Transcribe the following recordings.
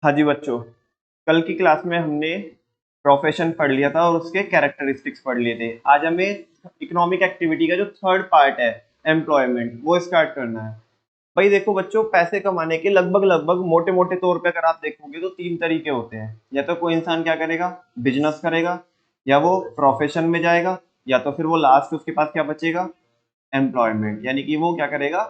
हाँ जी बच्चों, कल की क्लास में हमने प्रोफेशन पढ़ लिया था और उसके कैरेक्टरिस्टिक्स पढ़ लिए थे। आज हमें इकोनॉमिक एक्टिविटी का जो थर्ड पार्ट है, एम्प्लॉयमेंट, वो स्टार्ट करना है। भाई देखो बच्चों, पैसे कमाने के लगभग लगभग मोटे मोटे तौर पे अगर आप देखोगे तो तीन तरीके होते हैं। या तो कोई इंसान क्या करेगा, बिजनेस करेगा, या वो प्रोफेशन में जाएगा, या तो फिर वो लास्ट उसके पास क्या बचेगा, एम्प्लॉयमेंट, यानी कि वो क्या करेगा,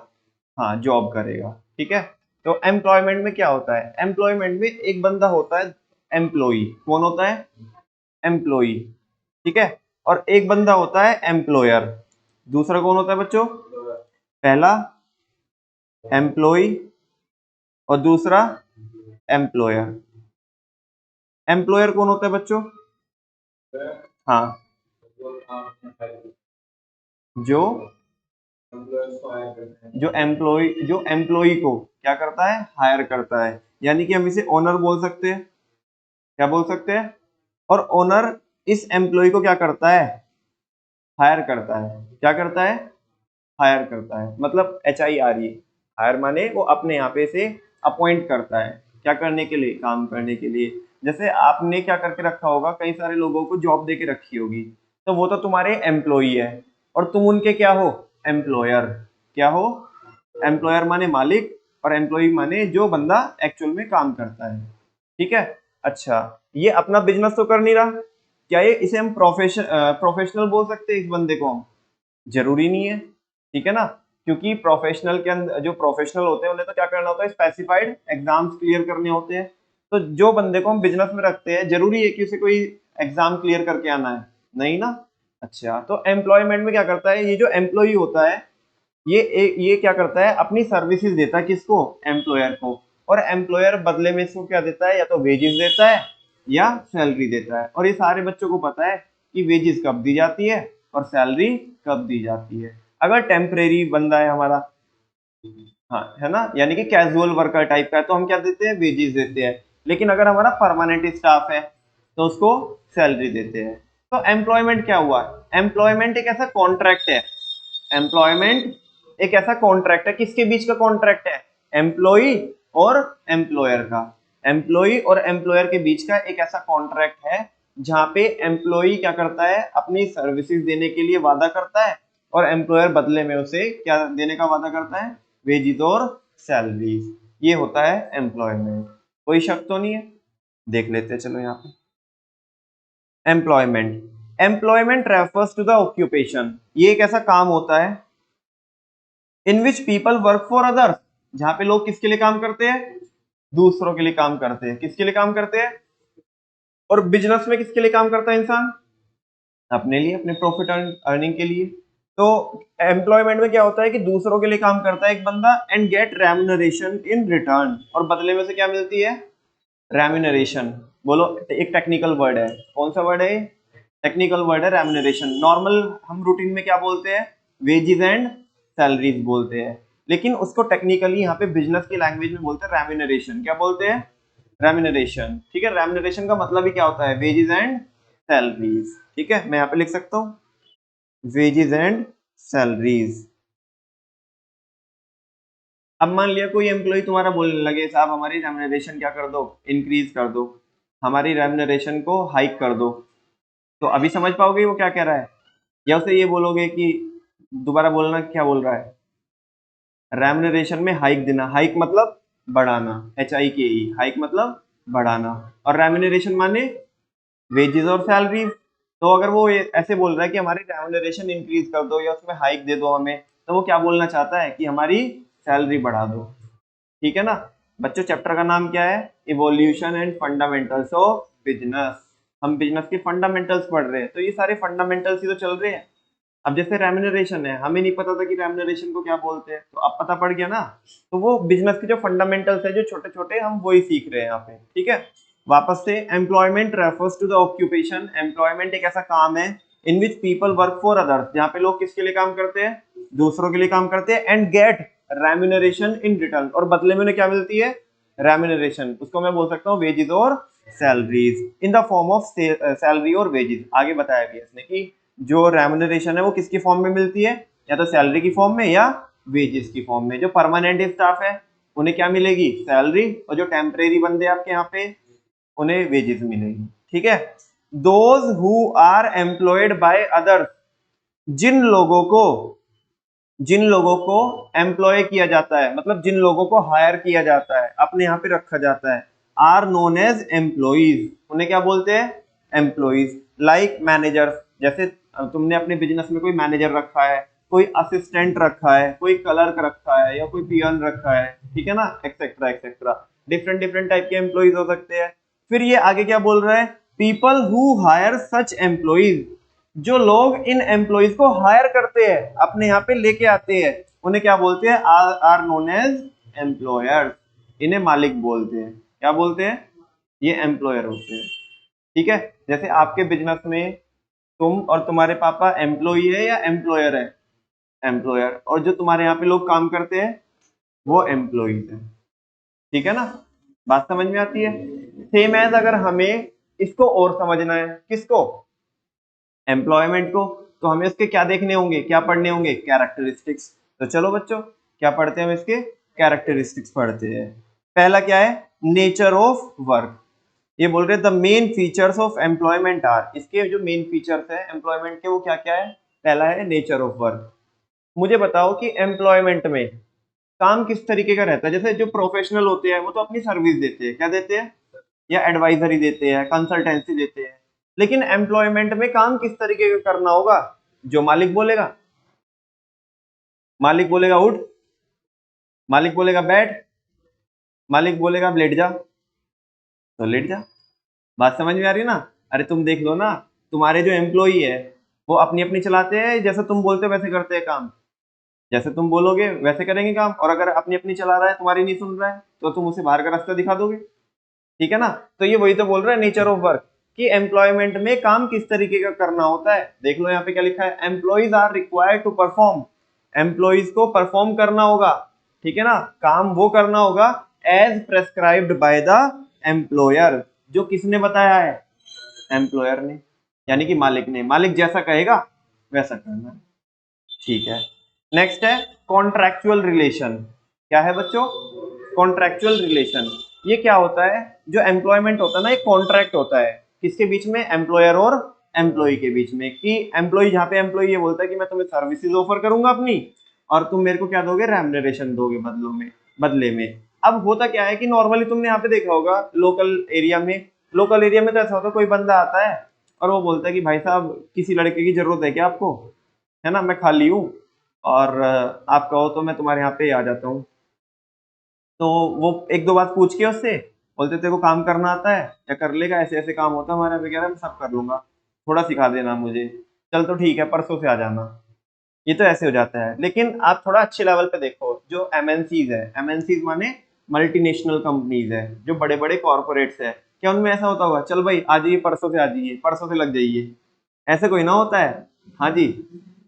हाँ जॉब करेगा। ठीक है। तो एम्प्लॉयमेंट में क्या होता है, एम्प्लॉयमेंट में एक बंदा होता है एम्प्लॉई। कौन होता है, एम्प्लॉई। ठीक है। और एक बंदा होता है एम्प्लॉयर। दूसरा कौन होता है बच्चों, पहला एम्प्लॉई और दूसरा एम्प्लॉयर। एम्प्लॉयर कौन होता है बच्चों, हाँ, जो जो एम्प्लॉई को क्या करता है, हायर करता है। यानी कि हम इसे ओनर बोल सकते हैं। क्या बोल सकते हैं, और ओनर इस एम्प्लॉय को क्या करता है, हायर करता है। क्या करता है, हायर करता है, मतलब HIRE। हायर माने वो अपने यहाँ पे से अपॉइंट करता है, क्या करने के लिए, काम करने के लिए। जैसे आपने क्या करके रखा होगा, कई सारे लोगों को जॉब दे के रखी होगी, तो वो तो तुम्हारे एम्प्लॉई है और तुम उनके क्या हो, एम्प्लॉयर। क्या हो, एम्प्लॉयर माने मालिक, और एम्प्लॉई माने जो बंदा एक्चुअल में काम करता है। ठीक है। अच्छा, ये अपना बिजनेस तो कर नहीं रहा, क्या ये इसे हम प्रोफेशनल बोल सकते हैं इस बंदे को हम, जरूरी नहीं है। ठीक है ना, क्योंकि प्रोफेशनल के अंदर जो प्रोफेशनल होते हैं उन्हें तो क्या करना होता है, स्पेसिफाइड एग्जाम्स क्लियर करने होते हैं। तो जो बंदे को हम बिजनेस में रखते हैं, जरूरी है कि उसे कोई एग्जाम क्लियर करके आना है, नहीं ना। अच्छा, तो एम्प्लॉयमेंट में क्या करता है, ये जो एम्प्लॉय होता है, ये क्या करता है, अपनी सर्विसेज देता है किसको, एम्प्लॉयर को। और एम्प्लॉयर बदले में इसको क्या देता है, या तो वेजेस देता है या सैलरी देता है। और ये सारे बच्चों को पता है कि वेजेस कब दी जाती है और सैलरी कब दी जाती है। अगर टेम्परेरी बंदा है हमारा, हाँ है ना, यानी कि कैजुअल वर्कर टाइप का है, तो हम क्या देते हैं, वेजेस देते हैं। लेकिन अगर हमारा परमानेंट स्टाफ है तो उसको सैलरी देते हैं। तो एम्प्लॉयमेंट क्या हुआ, एम्प्लॉयमेंट एक ऐसा कॉन्ट्रैक्ट है, एम्प्लॉयमेंट एक ऐसा कॉन्ट्रैक्ट है, किसके बीच का कॉन्ट्रैक्ट है, एम्प्लॉय और एम्प्लॉयर का। एम्प्लॉय और एम्प्लॉयर के बीच का एक ऐसा कॉन्ट्रैक्ट है जहां पे एम्प्लॉय क्या करता है, अपनी सर्विसेज देने के लिए वादा करता है, और एम्प्लॉयर बदले में उसे क्या देने का वादा करता है, वेजेस और सैलरीज। ये होता है एम्प्लॉयमेंट। कोई शक तो नहीं है, देख लेते हैं चलो यहाँ पे। Employment, employment refers to the occupation, ये एक ऐसा काम होता है in which people work for others, जहां पे लोग किसके लिए काम करते हैं, दूसरों के लिए काम करते हैं। किसके लिए काम करते हैं, और बिजनेस में किसके लिए काम करता है इंसान, अपने लिए, अपने प्रॉफिट अर्निंग के लिए। तो एम्प्लॉयमेंट में क्या होता है कि दूसरों के लिए काम करता है एक बंदा, and get remuneration in return, और बदले में से क्या मिलती है, रेम्युनरेशन। बोलो, एक टेक्निकल वर्ड है, कौन सा वर्ड है, टेक्निकल वर्ड है रेम्युनरेशन। नॉर्मल हम रूटीन में क्या बोलते हैं, वेजेस एंड सैलरीज बोलते हैं, लेकिन उसको टेक्निकली यहाँ पे बिजनेस की लैंग्वेज में बोलते हैं रेम्युनरेशन। क्या बोलते हैं, रेम्युनरेशन। ठीक है, रेम्युनरेशन का मतलब ही क्या होता है, वेजेस एंड सैलरीज। ठीक है, मैं यहाँ पे लिख सकता हूँ वेजेस एंड सैलरीज। अब मान लिया कोई एम्प्लॉय तुम्हारा बोलने लगे, साहब हमारी रेम्युनरेशन क्या कर दो, इंक्रीज कर दो, हमारी रेम्युनरेशन को हाइक कर दो। तो अभी समझ पाओगे वो क्या कह रहा है, या उसे ये बोलोगे कि दोबारा बोलना, क्या बोल रहा है, रेम्युनरेशन में हाइक देना, हाइक मतलब बढ़ाना, HIKE, हाइक मतलब बढ़ाना, और रेम्युनरेशन माने वेजेस और सैलरी। तो अगर वो ऐसे बोल रहा है कि हमारी रेम्युनरेशन इंक्रीज कर दो या उसमें हाइक दे दो हमें, तो वो क्या बोलना चाहता है कि हमारी सैलरी बढ़ा दो। ठीक है ना। बच्चों, चैप्टर का नाम क्या है, evolution and fundamentals of business. हम बिजनेस के फंडामेंटल्स पढ़ रहे हैं, तो ये सारे फंडामेंटल्स ही तो चल रहे हैं। अब जैसे रेम्युनरेशन है, हमें नहीं पता था कि रेम्युनरेशन को क्या बोलते हैं, तो अब पता पड़ गया ना। तो वो बिजनेस के जो फंडामेंटल्स है, जो छोटे छोटे, हम वही सीख रहे हैं यहाँ पे। ठीक है, वापस से, employment refers to the occupation, employment एक ऐसा काम है in which people work for others, जहाँ पे लोग किसके लिए काम करते हैं, दूसरों के लिए काम करते हैं, and get remuneration in return, और बदले में उन्हें क्या मिलती है, रेम्युनरेशन। उसको मैं बोल सकता हूँ वेजेस और salaries, in the form of salary और वेजेस। आगे बताया गया इसने कि जो रेम्युनरेशन है वो किसकी फॉर्म में मिलती है, या तो सैलरी की फॉर्म में या वेजेस की फॉर्म में। जो परमानेंट स्टाफ है उन्हें क्या मिलेगी, सैलरी, और जो टेम्परेरी बंदे आपके यहाँ पे उन्हें वेजेस मिलेगी। ठीक है, those who are employed by others, जिन लोगों को एम्प्लॉय किया जाता है, मतलब जिन लोगों को हायर किया जाता है, अपने यहाँ पे रखा जाता है, आर नोन एज एम्प्लॉइज, उन्हें क्या बोलते हैं, एम्प्लॉइज। लाइक मैनेजर, जैसे तुमने अपने बिजनेस में कोई मैनेजर रखा है, कोई असिस्टेंट रखा है, कोई क्लर्क रखा है, या कोई पियन रखा है, ठीक है ना, etcetera etcetera, different different type के एम्प्लॉइज हो सकते हैं। फिर ये आगे क्या बोल रहा है, people who hire such employees, जो लोग इन एम्प्लॉइज को हायर करते हैं, अपने यहाँ पे लेके आते हैं, उन्हें क्या बोलते हैं, आर नोन एज एम्प्लॉयर्स, इन्हें मालिक बोलते हैं। क्या बोलते हैं, ये एम्प्लॉयर होते हैं। ठीक है, जैसे आपके बिजनेस में तुम और तुम्हारे पापा एम्प्लॉई है या एम्प्लॉयर है, एम्प्लॉयर, और जो तुम्हारे यहाँ पे लोग काम करते हैं वो एम्प्लॉइज है। ठीक है ना, बात समझ में आती है। सेम एज अगर हमें इसको और समझना है, किसको, एम्प्लॉयमेंट को, तो हमें उसके क्या देखने होंगे, क्या पढ़ने होंगे, कैरेक्टरिस्टिक्स। तो चलो बच्चों, क्या पढ़ते हैं हम, इसके कैरेक्टरिस्टिक्स पढ़ते हैं। पहला क्या है, नेचर ऑफ वर्क। ये बोल रहे the main features of employment are, इसके जो मेन फीचर्स है एम्प्लॉयमेंट के वो क्या क्या है। पहला है नेचर ऑफ वर्क। मुझे बताओ कि एम्प्लॉयमेंट में काम किस तरीके का रहता है। जैसे जो प्रोफेशनल होते हैं वो तो अपनी सर्विस देते हैं, क्या देते हैं, या एडवाइजरी देते हैं, कंसल्टेंसी देते हैं। लेकिन एम्प्लॉयमेंट में काम किस तरीके का करना होगा, जो मालिक बोलेगा, मालिक बोलेगा उठ, मालिक बोलेगा बैठ, मालिक बोलेगा अब लेट जा, तो लेट जा। बात समझ में आ रही है ना। अरे तुम देख लो ना, तुम्हारे जो एम्प्लॉई है वो अपनी अपनी चलाते हैं, जैसे तुम बोलते हो वैसे करते हैं काम, जैसे तुम बोलोगे वैसे करेंगे काम, और अगर अपनी अपनी चला रहा है, तुम्हारी नहीं सुन रहा है, तो तुम उसे बाहर का रास्ता दिखा दोगे। ठीक है ना, तो ये वही तो बोल रहा है नेचर ऑफ वर्क, कि एम्प्लॉयमेंट में काम किस तरीके का करना होता है। देख लो यहाँ पे क्या लिखा है, employees are required to perform, employees को परफॉर्म करना होगा, ठीक है ना, काम वो करना होगा, as prescribed by the employer, जो किसने बताया है, एम्प्लॉयर ने, यानी कि मालिक ने, मालिक जैसा कहेगा वैसा करना है। ठीक है, नेक्स्ट है कॉन्ट्रैक्चुअल रिलेशन। क्या है बच्चों, कॉन्ट्रैक्चुअल रिलेशन। ये क्या होता है, जो एम्प्लॉयमेंट होता है ना, एक कॉन्ट्रैक्ट होता है, किसके बीच में, एम्प्लॉयर और एम्प्लॉय के बीच में, कि एम्प्लॉय, जहाँ पे एम्प्लॉय ये बोलता है कि मैं तुम्हें सर्विसेज ऑफर करूंगा अपनी, और तुम मेरे को क्या दोगे, रेम्युनरेशन दोगे बदले में। अब होता क्या है कि नॉर्मली तुमने यहाँ पे देखा होगा लोकल एरिया में तो ऐसा होता है, कोई बंदा आता है और वो बोलता है कि भाई साहब किसी लड़के की जरूरत है क्या आपको, है ना, मैं खाली हूँ, और आप कहो तो मैं तुम्हारे यहाँ पे आ जाता हूँ। तो वो एक दो बात पूछ के उससे बोलते तेरे को काम करना आता है या कर लेगा, ऐसे ऐसे काम होता है हमारे यहाँ पे, कह रहा है मैं सब कर लूंगा, थोड़ा सिखा देना मुझे, चल तो ठीक है परसों से आ जाना। ये तो ऐसे हो जाता है। लेकिन आप थोड़ा अच्छे लेवल पे देखो, जो एमएनसीज है, एमएनसीज माने मल्टीनेशनल कंपनीज है, जो बड़े बड़े कॉर्पोरेट्स है, क्या उनमें ऐसा होता होगा, चल भाई आ जाइए परसों से, आ जाइए परसों से लग जाइए, ऐसे कोई ना होता है। हाँ जी,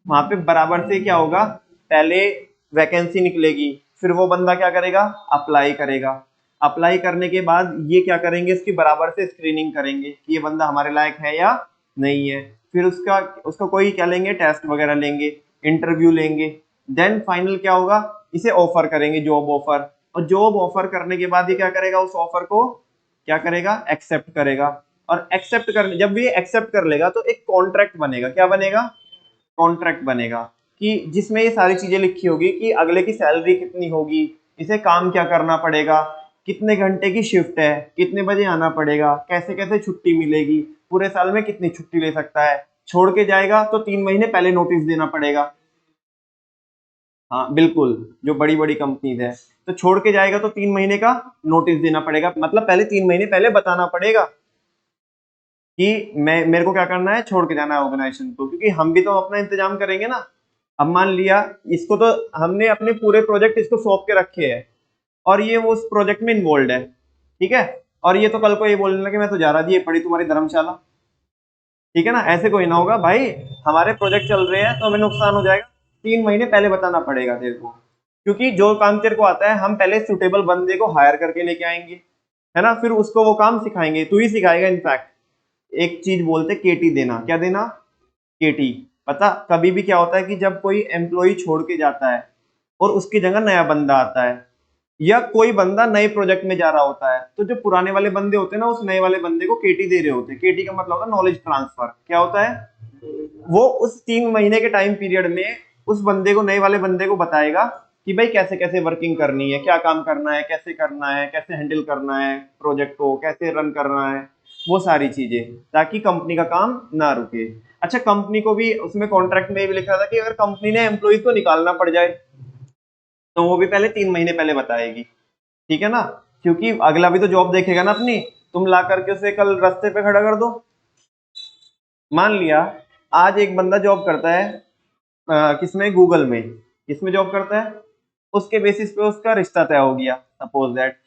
वहां पे बराबर से क्या होगा, पहले वैकेंसी निकलेगी, फिर वो बंदा क्या करेगा, अप्लाई करेगा, अप्लाई करने के बाद ये क्या करेंगे, इसकी बराबर से स्क्रीनिंग करेंगे कि ये बंदा हमारे लायक है या नहीं है। फिर उसका कोई क्या लेंगे, टेस्ट वगैरह लेंगे, इंटरव्यू लेंगे, देन फाइनल क्या होगा, इसे ऑफर करेंगे, जॉब ऑफर। और जॉब ऑफर करने के बाद ये क्या करेगा, उस ऑफर को क्या करेगा, एक्सेप्ट करेगा। और एक्सेप्ट कर, जब ये एक्सेप्ट कर लेगा तो एक कॉन्ट्रैक्ट बनेगा, क्या बनेगा, कॉन्ट्रैक्ट बनेगा, कि जिसमें ये सारी चीजें लिखी होगी कि अगले की सैलरी कितनी होगी, इसे काम क्या करना पड़ेगा, कितने घंटे की शिफ्ट है, कितने बजे आना पड़ेगा, कैसे कैसे छुट्टी मिलेगी, पूरे साल में कितनी छुट्टी ले सकता है, छोड़ के जाएगा तो 3 महीने पहले नोटिस देना पड़ेगा। हाँ बिल्कुल, जो बड़ी बड़ी कंपनीज है, तो छोड़ के जाएगा तो 3 महीने का नोटिस देना पड़ेगा, मतलब पहले 3 महीने पहले बताना पड़ेगा कि मैं, मेरे को क्या करना है, छोड़ के जाना है ऑर्गेनाइजेशन को, क्योंकि हम भी तो अपना इंतजाम करेंगे ना। अब मान लिया इसको तो हमने अपने पूरे प्रोजेक्ट इसको सौंप के रखे हैं, और ये वो उस प्रोजेक्ट में इन्वॉल्व है, ठीक है, और ये तो कल को ये बोलने लगे मैं तो जा रहा जी, ये पड़ी तुम्हारी धर्मशाला, ठीक है ना, ऐसे कोई ना होगा भाई, हमारे प्रोजेक्ट चल रहे हैं तो हमें नुकसान हो जाएगा, 3 महीने पहले बताना पड़ेगा तेरे को, क्योंकि जो काम तेरे को आता है हम पहले सुटेबल बंदे को हायर करके लेके आएंगे, है ना, फिर उसको वो काम सिखाएंगे, तू ही सिखाएगा इनफैक्ट। एक चीज बोलते केटी देना, क्या देना, केटी। पता कभी भी क्या होता है कि जब कोई एम्प्लॉय छोड़ के जाता है और उसकी जगह नया बंदा आता है, या कोई बंदा नए प्रोजेक्ट में जा रहा होता है, तो जो पुराने वाले बंदे होते हैं ना, उस नए वाले बंदे को केटी दे रहे होते हैं। केटी का मतलब होता है नॉलेज ट्रांसफर। क्या होता है वो उस 3 महीने के टाइम पीरियड में उस बंदे को, नए वाले बंदे को बताएगा कि भाई कैसे कैसे वर्किंग करनी है, क्या काम करना है, कैसे हैंडल करना है प्रोजेक्ट को, कैसे रन करना है, वो सारी चीजें, ताकि कंपनी का काम ना रुके। अच्छा, कंपनी को भी उसमें कॉन्ट्रैक्ट में भी लिखा था कि अगर कंपनी ने एम्प्लॉय को निकालना पड़ जाए तो वो भी पहले 3 महीने पहले बताएगी। ठीक है ना, क्योंकि अगला भी तो जॉब देखेगा ना अपनी। तुम ला करके उसे कल रास्ते पे खड़ा कर दो। मान लिया आज एक बंदा जॉब करता है किसमें, गूगल में। किसमें जॉब करता है, उसके बेसिस पे उसका रिश्ता तय हो गया, सपोज दैट,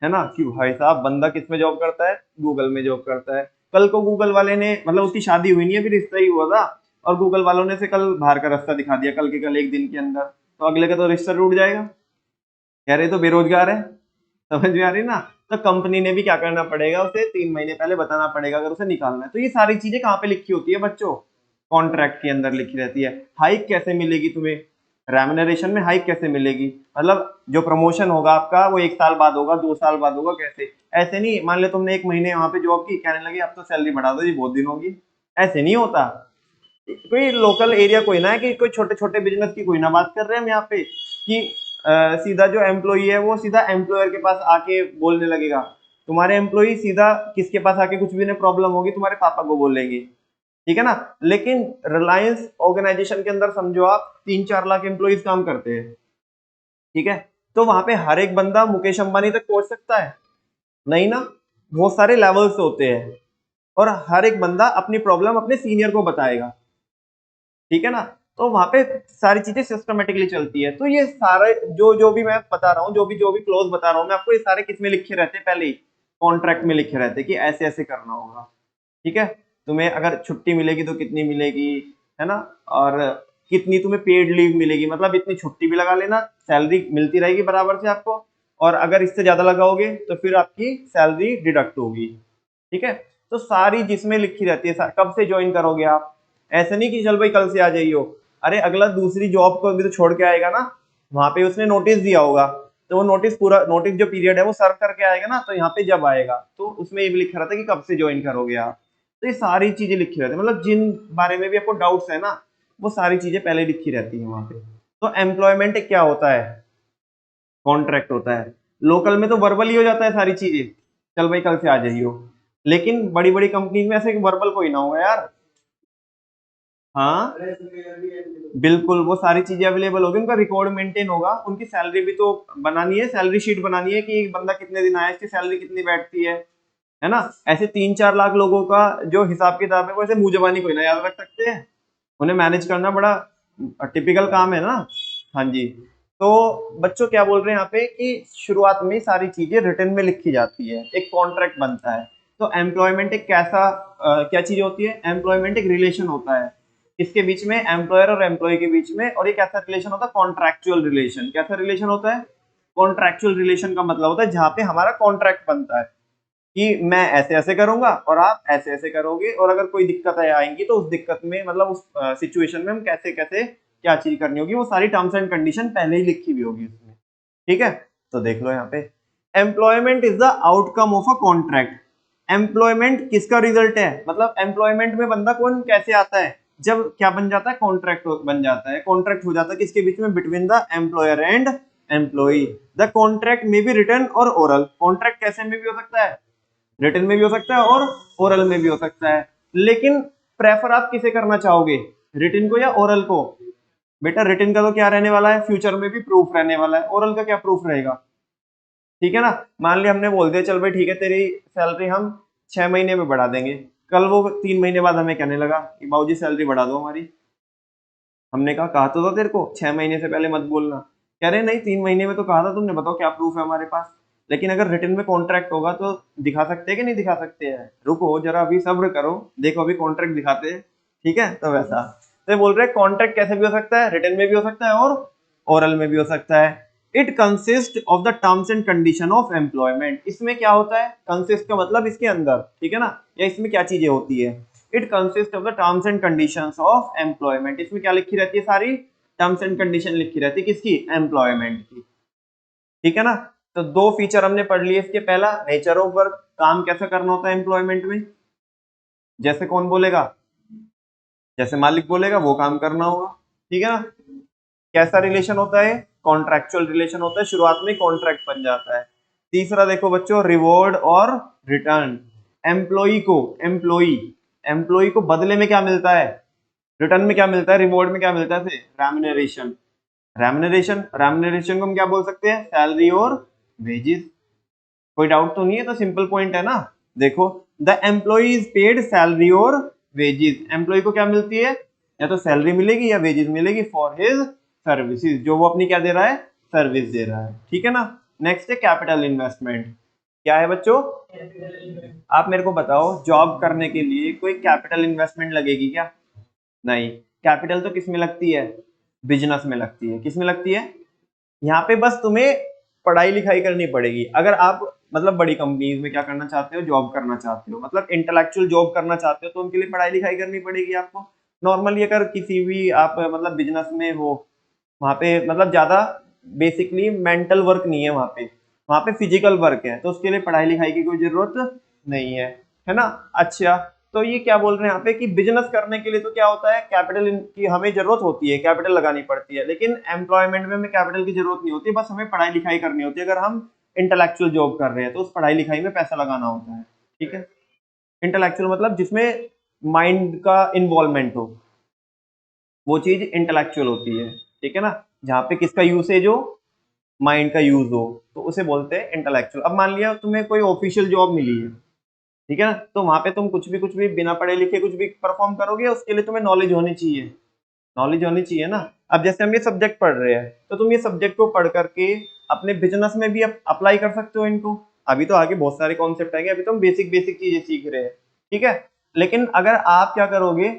है ना, कि भाई साहब बंदा किसमें जॉब करता है, गूगल में जॉब करता है। कल को गूगल वाले ने, मतलब उसकी शादी हुई नहीं है, फिर रिश्ता ही हुआ था, और गूगल वालों ने से कल बाहर का रास्ता दिखा दिया, कल के कल एक दिन के अंदर, तो अगले का तो रिश्ता टूट जाएगा। कह रहे तो बेरोजगार है। समझ में आ रही ना। तो कंपनी ने भी क्या करना पड़ेगा, उसे 3 महीने पहले बताना पड़ेगा अगर उसे निकालना है। तो ये सारी चीजें कहाँ पे लिखी होती है बच्चों, कॉन्ट्रैक्ट के अंदर लिखी रहती है। हाइक कैसे मिलेगी तुम्हें, रेम्युनरेशन में हाइक कैसे मिलेगी, मतलब जो प्रमोशन होगा आपका वो 1 साल बाद होगा, 2 साल बाद होगा, कैसे। ऐसे नहीं मान लो तुमने 1 महीने वहां पे जॉब की, कहने लगे अब तो सैलरी बढ़ा दो जी, बहुत दिन होगी। ऐसे नहीं होता। कोई लोकल एरिया कोई ना है कि कोई छोटे छोटे बिजनेस की कोई ना बात कर रहे हैं हम यहाँ पे, कि सीधा जो एम्प्लॉई है वो सीधा एम्प्लॉयर के पास आके बोलने लगेगा। तुम्हारे एम्प्लॉई सीधा किसके पास आके कुछ भी ना प्रॉब्लम होगी तुम्हारे पापा को बोलेंगे। ठीक है ना। लेकिन रिलायंस ऑर्गेनाइजेशन के अंदर समझो आप 3-4 लाख एम्प्लॉइज काम करते हैं। ठीक है, तो वहां पे हर एक बंदा मुकेश अंबानी तक पहुंच सकता है, नहीं ना। बहुत सारे लेवल्स होते हैं, और हर एक बंदा अपनी प्रॉब्लम अपने सीनियर को बताएगा। ठीक है ना। तो वहां पे सारी चीजें सिस्टमेटिकली चलती है। तो ये सारे जो जो भी मैं बता रहा हूँ, जो भी क्लोज बता रहा हूँ मैं आपको, ये सारे किसमें लिखे रहते हैं, पहले ही कॉन्ट्रैक्ट में लिखे रहते हैं कि ऐसे ऐसे करना होगा। ठीक है, तुम्हें अगर छुट्टी मिलेगी तो कितनी मिलेगी, है ना, और कितनी तुम्हें पेड लीव मिलेगी, मतलब इतनी छुट्टी भी लगा लेना, सैलरी मिलती रहेगी बराबर से आपको, और अगर इससे ज्यादा लगाओगे तो फिर आपकी सैलरी डिडक्ट होगी। ठीक है, तो सारी जिसमें लिखी रहती है, कब से ज्वाइन करोगे आप। ऐसे नहीं कि चल भाई कल से आ जाइयो, अरे अगला दूसरी जॉब को भी तो छोड़ के आएगा ना, वहां पे उसने नोटिस दिया होगा, तो वो नोटिस, पूरा नोटिस जो पीरियड है वो सर्व करके आएगा ना, तो यहाँ पे जब आएगा तो उसमें ये भी लिखा रहता है कि कब से ज्वाइन करोगे आप। तो ये सारी चीजें लिखी रहती है, मतलब जिन बारे में भी आपको डाउट्स है ना, वो सारी चीजें पहले लिखी रहती है वहां पे। तो एम्प्लॉयमेंट क्या होता है, कॉन्ट्रैक्ट होता है। लोकल में तो वर्बल ही हो जाता है सारी चीजें, चल भाई कल से आ जाइयो। लेकिन बड़ी बड़ी कंपनीज में ऐसे वर्बल कोई ना होगा यार। हाँ बिल्कुल, वो सारी चीजें अवेलेबल होगी, उनका रिकॉर्ड मेंटेन होगा, उनकी सैलरी भी तो बनानी है, सैलरी शीट बनानी है कि एक बंदा कितने दिन आया, इसकी सैलरी कितनी बैठती है ना। ऐसे 3-4 लाख लोगों का जो हिसाब किताब है वो ऐसे मुंह जबानी कोई ना याद रख सकते हैं, उन्हें मैनेज करना बड़ा टिपिकल काम है ना। हाँ जी। तो बच्चों क्या बोल रहे हैं यहाँ पे कि शुरुआत में सारी चीजें रिटर्न में लिखी जाती है, एक कॉन्ट्रैक्ट बनता है। तो एम्प्लॉयमेंट एक कैसा क्या चीज होती है, एम्प्लॉयमेंट एक रिलेशन होता है, इसके बीच में, एम्प्लॉयर और एम्प्लॉय के बीच में। और ये कैसा रिलेशन होता है, कॉन्ट्रैक्चुअल रिलेशन। कैसा रिलेशन होता है, कॉन्ट्रैक्चुअल रिलेशन का मतलब होता है जहां पे हमारा कॉन्ट्रैक्ट बनता है कि मैं ऐसे ऐसे करूंगा और आप ऐसे ऐसे करोगे, और अगर कोई दिक्कतें आएंगी तो उस दिक्कत में, मतलब उस सिचुएशन में हम कैसे कैसे क्या चीज करनी होगी, वो सारी टर्म्स एंड कंडीशन पहले ही लिखी हुई होगी उसमें। ठीक है, तो देख लो यहाँ पे, employment is the outcome of a contract. Employment किसका रिजल्ट है, मतलब एम्प्लॉयमेंट में बंदा कौन कैसे आता है, जब क्या बन जाता है, कॉन्ट्रैक्ट बन जाता है। कॉन्ट्रैक्ट हो जाता है किसके बीच में, between the employer and employee. The contract में भी रिटर्न और ओरल। कॉन्ट्रैक्ट कैसे में भी हो सकता है, रिटन में भी हो सकता है और ओरल में भी हो सकता है। लेकिन प्रेफर आप किसे करना चाहोगे, रिटन को या ओरल को। बेटा रिटन का तो क्या रहने वाला है, फ्यूचर में भी प्रूफ रहने वाला है, ओरल का क्या प्रूफ रहेगा। ठीक है ना। मान लिया हमने बोल दिया चल भाई ठीक है, तेरी सैलरी हम 6 महीने में बढ़ा देंगे, कल वो 3 महीने बाद हमें कहने लगा कि बाबूजी सैलरी बढ़ा दो हमारी। हमने कहा तो था तेरे को 6 महीने से पहले मत बोलना। कह रहे नहीं 3 महीने में तो कहा था तुमने, बताओ क्या प्रूफ है हमारे पास। लेकिन अगर रिटर्न में कॉन्ट्रैक्ट होगा तो दिखा सकते हैं कि नहीं दिखा सकते हैं, रुको जरा अभी सब्र करो, देखो अभी कॉन्ट्रैक्ट दिखाते हैं। ठीक है, तो वैसा, तो ये बोल रहे हैं कॉन्ट्रैक्ट कैसे भी हो सकता है, रिटर्न में भी हो सकता है और ओरल में भी हो सकता है। It consist of the terms and condition of employment. इसमें क्या होता है, कंसिस्ट का मतलब इसके अंदर, ठीक है ना, या इसमें क्या चीजें होती है। It consist of the terms and conditions of employment. इसमें क्या लिखी रहती है, सारी टर्म्स एंड कंडीशन लिखी रहती है, किसकी, एम्प्लॉयमेंट की। ठीक है ना। तो दो फीचर हमने पढ़ लिए इसके। पहला नेचर ऑफ वर्क, काम कैसा करना होता है एम्प्लॉयमेंट में, जैसे कौन बोलेगा, जैसे मालिक बोलेगा वो काम करना होगा, ठीक है ना। कैसा रिलेशन होता है, कॉन्ट्रैक्चुअल रिलेशन होता है, शुरुआत में कॉन्ट्रैक्ट बन जाता है। तीसरा देखो बच्चों, रिवॉर्ड और रिटर्न। एम्प्लॉई को बदले में क्या मिलता है, रिटर्न में क्या मिलता है, रिवॉर्ड में क्या मिलता है, रेम्युनरेशन। रेम्युनरेशन को हम क्या बोल सकते हैं, सैलरी और वेजेस। कोई डाउट तो नहीं है, तो सिंपल पॉइंट है ना। देखो, the employee is paid salary और वेजेस। एम्प्लॉय को क्या मिलती है, या तो सैलरी मिलेगी या वेजेस मिलेगी फॉर हिज सर्विसेज, जो वो अपनी क्या दे रहा है, सर्विस दे रहा है, ठीक है ना। नेक्स्ट है कैपिटल इन्वेस्टमेंट। क्या है बच्चों, आप मेरे को बताओ, जॉब करने के लिए कोई कैपिटल इन्वेस्टमेंट लगेगी क्या, नहीं। कैपिटल तो किस में लगती है, बिजनेस में लगती है। किस में लगती है, यहाँ पे बस तुम्हें पढ़ाई लिखाई करनी पड़ेगी। अगर आप मतलब बड़ी कंपनीज में क्या करना चाहते हो, जॉब करना चाहते हो, मतलब इंटेलेक्चुअल जॉब करना चाहते हो, तो उनके लिए पढ़ाई लिखाई करनी पड़ेगी आपको। नॉर्मली अगर किसी भी आप मतलब बिजनेस में हो, वहां पे मतलब ज्यादा बेसिकली मेंटल वर्क नहीं है, वहां पे फिजिकल वर्क है, तो उसके लिए पढ़ाई लिखाई की कोई जरूरत नहीं है ना। अच्छा, तो ये क्या बोल रहे हैं यहाँ पे कि बिजनेस करने के लिए तो क्या होता है, कैपिटल की हमें जरूरत होती है, कैपिटल लगानी पड़ती है, लेकिन एम्प्लॉयमेंट में हमें कैपिटल की जरूरत नहीं होती, बस हमें पढ़ाई लिखाई करनी होती है। अगर हम इंटेलेक्चुअल जॉब कर रहे हैं तो उस पढ़ाई लिखाई में पैसा लगाना होता है, ठीक है। इंटेलेक्चुअल मतलब जिसमें माइंड का इन्वॉल्वमेंट हो, वो चीज इंटेलेक्चुअल होती है, ठीक है ना। जहाँ पे किसका यूसेज हो, माइंड का यूज हो, तो उसे बोलते हैं इंटेलेक्चुअल। अब मान लिया तुम्हें कोई ऑफिशियल जॉब मिली है, ठीक है ना, तो वहां पे तुम कुछ भी बिना पढ़े लिखे कुछ भी परफॉर्म करोगे, उसके लिए तुम्हें नॉलेज होनी चाहिए, नॉलेज होनी चाहिए ना। अब जैसे हम ये सब्जेक्ट पढ़ रहे हैं, तो तुम ये सब्जेक्ट को पढ़ करके अपने बिजनेस में भी अप्लाई कर सकते हो इनको। अभी तो आगे बहुत सारे कॉन्सेप्ट आएंगे, अभी तो हम बेसिक बेसिक चीजें सीख रहे हैं, ठीक है। लेकिन अगर आप क्या करोगे,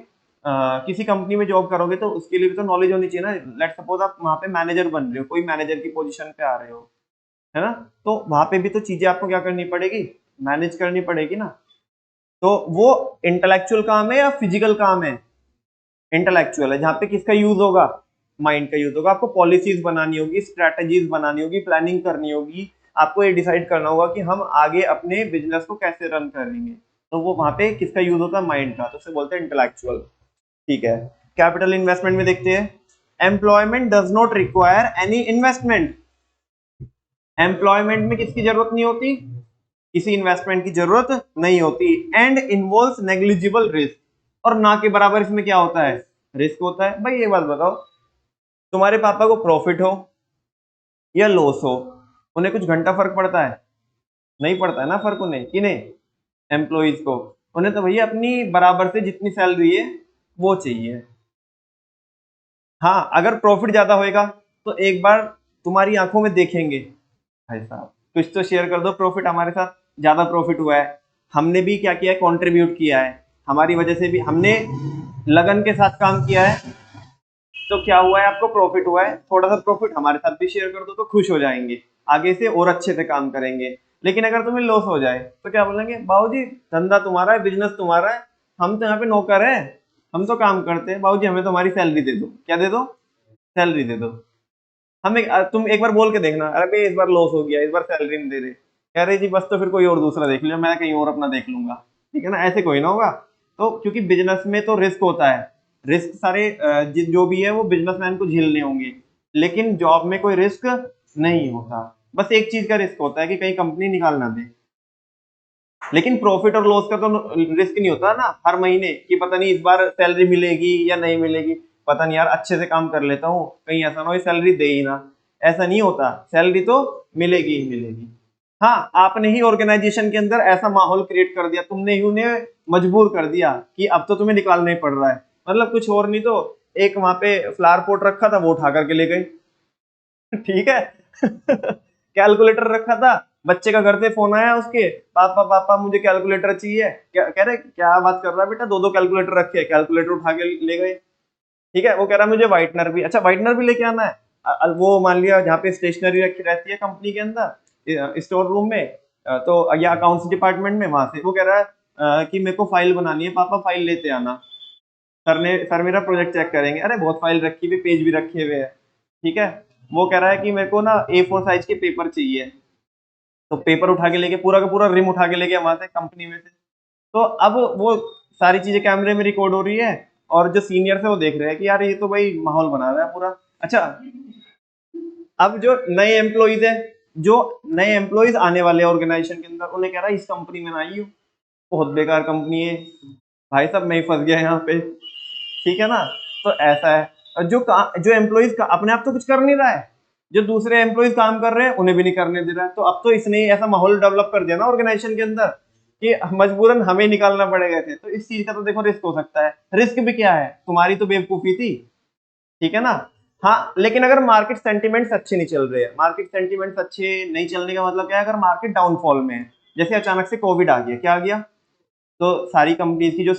किसी कंपनी में जॉब करोगे, तो उसके लिए भी तो नॉलेज होनी चाहिए ना। लेट सपोज आप वहां पे मैनेजर बन रहे हो, कोई मैनेजर की पोजीशन पे आ रहे हो, है ना, तो वहां पे भी तो चीजें आपको क्या करनी पड़ेगी, मैनेज करनी पड़ेगी ना। तो वो इंटेलेक्चुअल काम है या फिजिकल काम है, इंटेलेक्चुअल है, जहां पे किसका यूज होगा, माइंड का यूज होगा। आपको पॉलिसीज बनानी होगी, स्ट्रेटेजीज बनानी होगी, प्लानिंग करनी होगी, आपको ये डिसाइड करना होगा कि हम आगे अपने बिजनेस को कैसे रन करेंगे। तो वो वहां पे किसका यूज होता है, माइंड का, तो उसे बोलते हैं इंटेलेक्चुअल, ठीक है। कैपिटल इन्वेस्टमेंट में देखते हैं, employment does not require any investment. Employment में किसकी जरूरत नहीं होती, किसी इन्वेस्टमेंट की जरूरत नहीं होती। एंड इन्वॉल्व्स नेग्लिजिबल रिस्क, और ना के बराबर इसमें क्या होता है, रिस्क होता है। भाई ये बात बताओ, तुम्हारे पापा को प्रॉफिट हो या लॉस हो, उन्हें कुछ घंटा फर्क पड़ता है, नहीं पड़ता है ना फर्क उन्हें, किन्हें, एम्प्लॉइज को। उन्हें तो भैया अपनी बराबर से जितनी सैलरी है वो चाहिए। हाँ, अगर प्रॉफिट ज्यादा होएगा तो एक बार तुम्हारी आंखों में देखेंगे, भाई साहब कुछ तो शेयर कर दो, प्रॉफिट हमारे साथ ज्यादा प्रॉफिट हुआ है, हमने भी क्या किया है, कंट्रीब्यूट किया है, हमारी वजह से भी हमने लगन के साथ काम किया है, तो क्या हुआ है, आपको प्रॉफिट हुआ है, थोड़ा सा प्रॉफिट हमारे साथ भी शेयर कर दो तो खुश हो जाएंगे, आगे से और अच्छे से काम करेंगे। लेकिन अगर तुम्हें लॉस हो जाए तो क्या बोलेंगे, बाबूजी धंधा तुम्हारा है, बिजनेस तुम्हारा है, हम तो यहाँ पे नौकर है, हम तो काम करते हैं, बाबूजी हमें तो हमारी सैलरी दे दो। क्या दे दो, सैलरी दे दो। तुम एक बार बोल के देखना, अरे भाई इस बार लॉस हो गया, इस बार सैलरी नहीं दे रहे, कह रहे जी बस तो फिर कोई और दूसरा देख लिया, मैं कहीं और अपना देख लूंगा, ठीक है ना, ऐसे कोई ना होगा। तो क्योंकि बिजनेस में तो रिस्क होता है, रिस्क सारे जो भी है वो बिजनेसमैन को झेलने होंगे, लेकिन जॉब में कोई रिस्क नहीं होता। बस एक चीज का रिस्क होता है कि कहीं कंपनी निकाल ना दे, लेकिन प्रॉफिट और लॉस का तो रिस्क नहीं होता ना हर महीने कि पता नहीं इस बार सैलरी मिलेगी या नहीं मिलेगी, पता नहीं यार अच्छे से काम कर लेता हूँ कहीं ऐसा ना हो सैलरी दे ही ना। ऐसा नहीं होता, सैलरी तो मिलेगी ही मिलेगी। हाँ, आपने ही ऑर्गेनाइजेशन के अंदर ऐसा माहौल क्रिएट कर दिया, तुमने ही उन्हें मजबूर कर दिया कि अब तो तुम्हें निकालना ही पड़ रहा है, मतलब कुछ और नहीं तो एक वहां पे फ्लावर पोट रखा था वो उठा करके ले गए, ठीक है। कैलकुलेटर रखा था, बच्चे का घर से फोन आया उसके, पापा पापा मुझे कैलकुलेटर चाहिए, क्या कह रहे, क्या बात कर रहा है बेटा, दो दो कैलकुलेटर रखे, कैलकुलेटर उठा के ले गए, ठीक है। वो कह रहा है मुझे व्हाइटनर भी, अच्छा व्हाइटनर भी लेके आना है। वो मान लिया जहाँ पे स्टेशनरी रखी रहती है कंपनी के अंदर स्टोर रूम में, तो या अकाउंट्स डिपार्टमेंट में, वहां से वो कह रहा है कि मेरे को फाइल बनानी है, पापा फाइल लेते आना, सर मेरा प्रोजेक्ट चेक करेंगे। अरे बहुत फाइल रखी हुई, पेज भी रखे हुए हैं, ठीक है। वो कह रहा है कि मेरे को ना A4 साइज के पेपर चाहिए, तो पेपर उठा के लेके पूरा का पूरा रिम उठा के लेके वहां से कंपनी में से, तो अब वो सारी चीजें कैमरे में रिकॉर्ड हो रही है और जो सीनियर है वो देख रहे हैं कि यार ये तो भाई माहौल बना रहा है पूरा। अच्छा, अब जो नए एम्प्लॉइज है, जो नए एम्प्लॉइज आने वाले ऑर्गेनाइजेशन के अंदर, उन्हें कह रहा है इस कंपनी में ना आई हो, बहुत बेकार कंपनी है भाई साहब, मैं ही फंस गया यहाँ पे, ठीक है ना। तो ऐसा है, और जो एम्प्लॉइज का अपने आप तो कुछ कर नहीं रहा है, जो दूसरे एम्प्लॉइज काम कर रहे हैं उन्हें भी नहीं करने दे रहा है, तो अब तो इसने ऐसा माहौल डेवलप कर दिया ना ऑर्गेनाइजेशन के अंदर कि मजबूरन हमें निकालना पड़ेगा थे। तो इस चीज का तो देखो रिस्क हो सकता है। रिस्क भी क्या है, तुम्हारी तो बेवकूफी थी, ठीक है ना। हाँ, लेकिन अगर मार्केट सेंटिमेंट्स अच्छे नहीं चल रहे हैं, मार्केट सेंटिमेंट्स अच्छे नहीं चलने का मतलब क्या है, अगर मार्केट डाउनफॉल में है, जैसे अचानक से कोविड आ गया, क्या आ गया, तो सारी कंपनीज की जो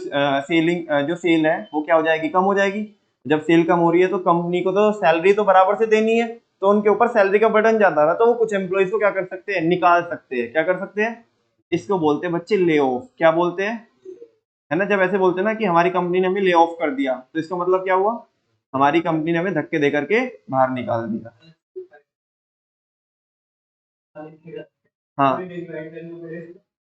जो सेल है वो क्या हो जाएगी, कम हो जाएगी। जब सेल कम हो रही है तो कंपनी को तो सैलरी तो बराबर से देनी है, तो उनके ऊपर सैलरी का बर्डन ज्यादा रहा, तो वो कुछ एम्प्लॉइज को क्या कर सकते हैं, निकाल सकते हैं। क्या कर सकते हैं, इसको बोलते हैं बच्चे ले ऑफ। क्या बोलते हैं, है ना, जब ऐसे बोलते हैं ना कि हमारी कंपनी ने हमें ले ऑफ कर दिया, तो इसका मतलब क्या हुआ, हमारी कंपनी ने हमें धक्के दे करके बाहर निकाल दिया। हाँ,